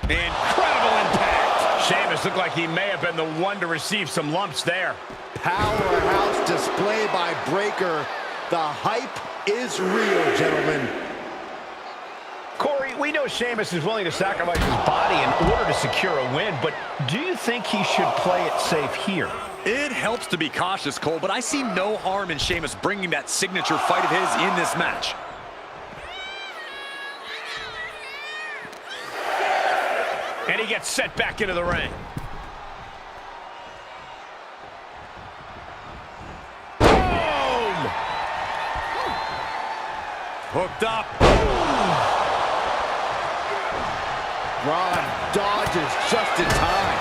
Incredible impact. Sheamus looked like he may have been the one to receive some lumps there. Powerhouse display by Breaker. The hype is real, gentlemen. Corey, we know Sheamus is willing to sacrifice his body in order to secure a win, but do you think he should play it safe here? It helps to be cautious, Cole, but I see no harm in Sheamus bringing that signature fight of his in this match. And he gets set back into the ring. Boom! Hooked up. Braun dodges just in time.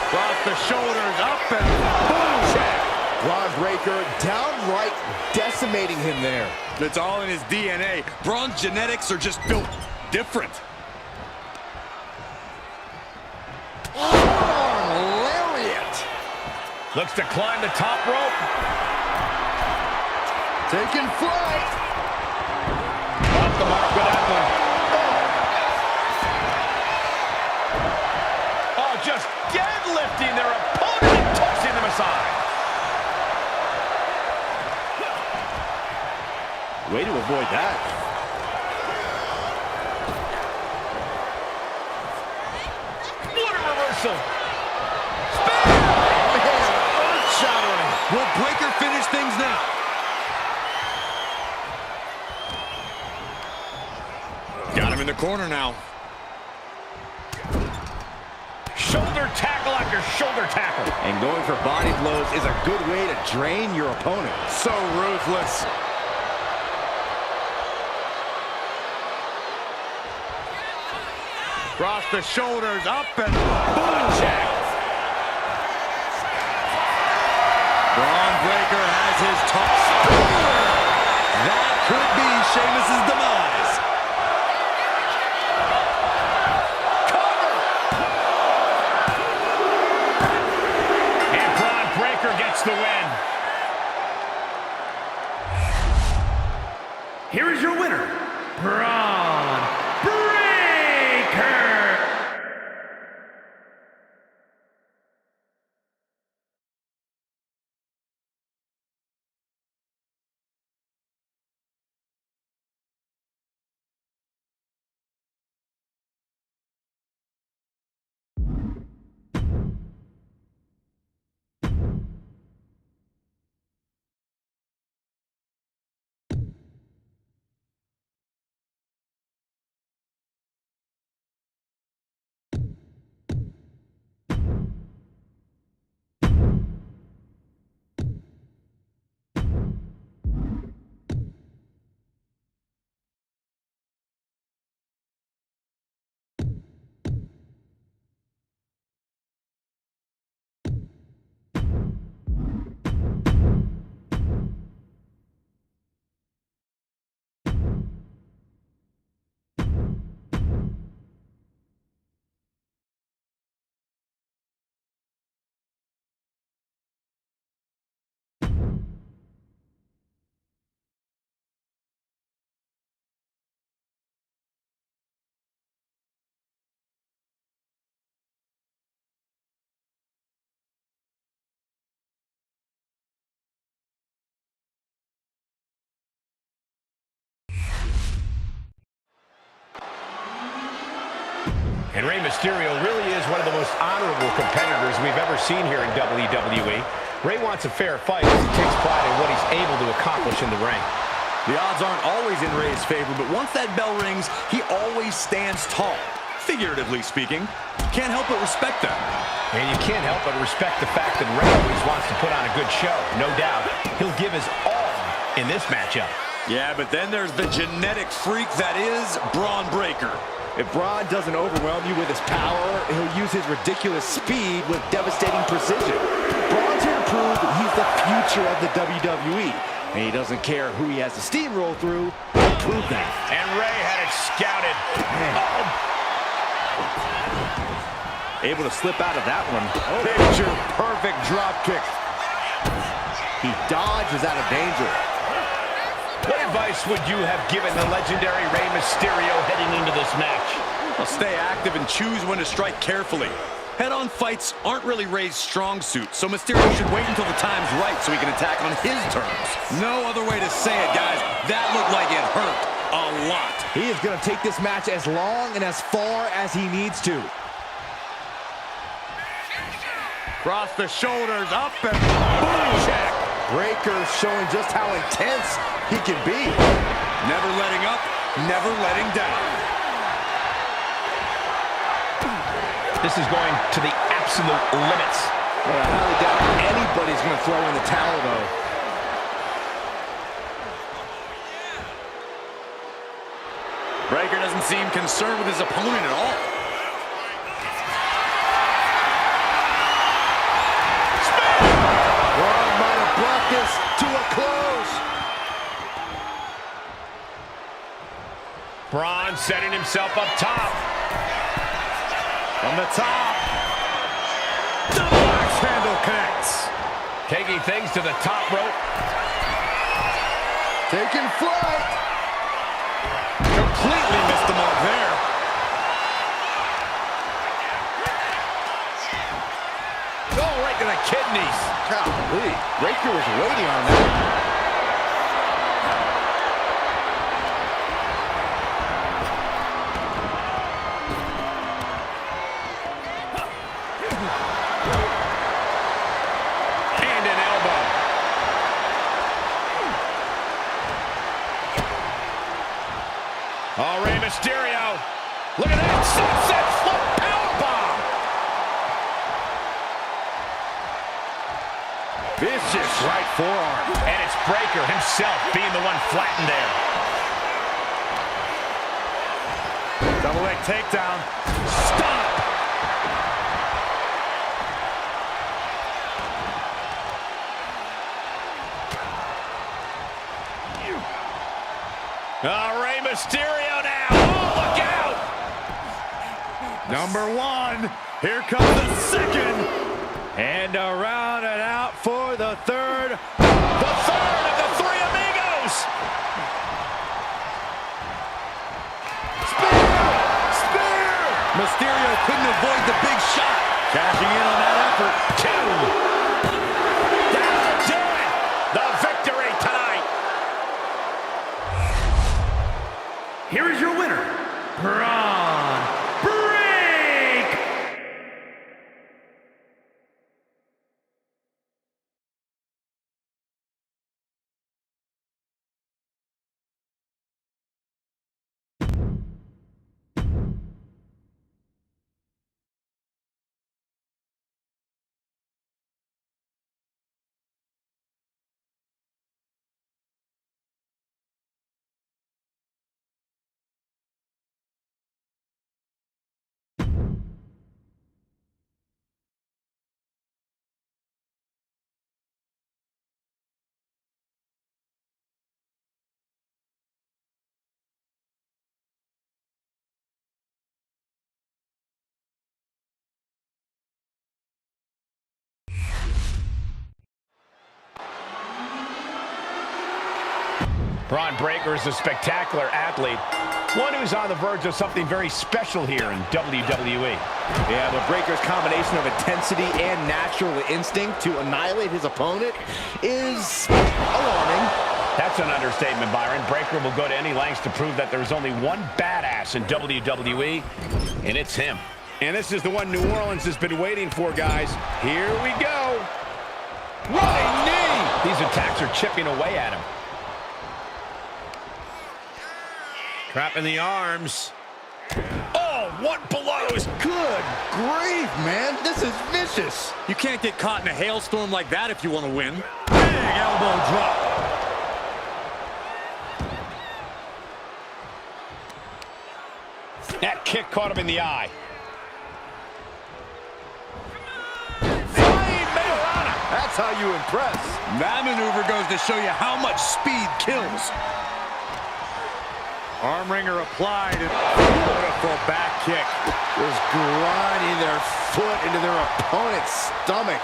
Across the shoulders, up and boom! Check. Braun Breaker downright decimating him there. It's all in his DNA. Braun's genetics are just built different. Lariat. Looks to climb the top rope. Taking flight. Off the mark with that one. Oh, just deadlifting their opponent and tossing them aside. Way to avoid that. What a reversal. Earth-shattering. Will Breaker finish things now? Got him in the corner now. Shoulder tackle after shoulder tackle. And going for body blows is a good way to drain your opponent. So ruthless. Across the shoulders, up and boom! Check. Braun Breaker has his top spear. That could be Sheamus's demise. And Braun Breaker gets the win. Here is your winner, Braun Breaker. And Rey Mysterio really is one of the most honorable competitors we've ever seen here in WWE. Rey wants a fair fight as he takes pride in what he's able to accomplish in the ring. The odds aren't always in Rey's favor, but once that bell rings, he always stands tall. Figuratively speaking, can't help but respect that. And you can't help but respect the fact that Rey always wants to put on a good show. No doubt, he'll give his all in this matchup. Yeah, but then there's the genetic freak that is Braun Breaker. If Braun doesn't overwhelm you with his power, he'll use his ridiculous speed with devastating precision. Braun's here to prove that he's the future of the WWE. And he doesn't care who he has to steamroll through to prove that. And Rey had it scouted. Able to slip out of that one. Picture perfect drop kick. He dodges out of danger. What advice would you have given the legendary Rey Mysterio heading into this match? Well, stay active and choose when to strike carefully. Head-on fights aren't really Rey's strong suit, so Mysterio should wait until the time's right so he can attack on his terms. No other way to say it, guys. That looked like it hurt a lot. He is going to take this match as long and as far as he needs to. Cross the shoulders, up and boom! Check. Breaker showing just how intense he can be. Never letting up, never letting down. This is going to the absolute limits. Well, I highly doubt anybody's going to throw in the towel, though. seem concerned with his opponent at all. Braun might have brought this to a close. Braun setting himself up top. From the top. Double axe handle connects. Taking things to the top rope. Taking flight. Completely missed the mark there. Oh, right to the kidneys. Golly, Breakker was waiting on that. And an elbow. Oh, Rey Mysterio. Look at that sunset flip powerbomb. Vicious right forearm. And it's Breakker himself being the one flattened there. Double leg takedown. Stop. Oh, Rey Mysterio now. Oh, look out. Number one. Here comes the second. And around and out for the third. The third of the three amigos. Spear! Mysterio couldn't avoid the big shot. Cashing in on that effort. Two. That'll do it. The victory tonight. Here is your winner, Braun Break! Braun Breakker is a spectacular athlete, one who's on the verge of something very special here in WWE. Yeah, but Breakker's combination of intensity and natural instinct to annihilate his opponent is alarming. That's an understatement, Byron. Breakker will go to any lengths to prove that there's only one badass in WWE, and it's him. And this is the one New Orleans has been waiting for, guys. Here we go. Running knee! These attacks are chipping away at him. Trapping the arms. Oh, what blows! Good grief, man. This is vicious. You can't get caught in a hailstorm like that if you want to win. Big elbow drop. That kick caught him in the eye. That's how you impress. That maneuver goes to show you how much speed kills. Arm wringer applied. Beautiful back kick. Just grinding their foot into their opponent's stomach.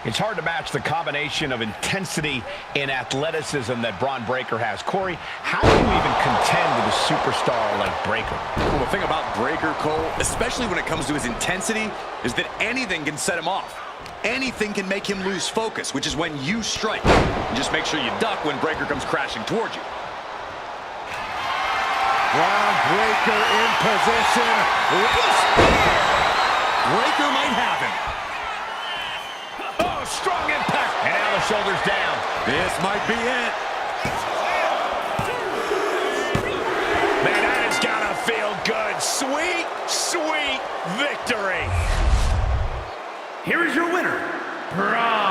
It's hard to match the combination of intensity and athleticism that Braun Breakker has. Corey, how do you even contend with a superstar like Breakker? Well, the thing about Breakker, Cole, especially when it comes to his intensity, is that anything can set him off. Anything can make him lose focus, which is when you strike. And just make sure you duck when Breakker comes crashing towards you. Braun Breakker in position. Breakker might have him. Oh, strong impact. And now the shoulders down. This might be it. Man, that has got to feel good. Sweet, sweet victory. Here is your winner, Braun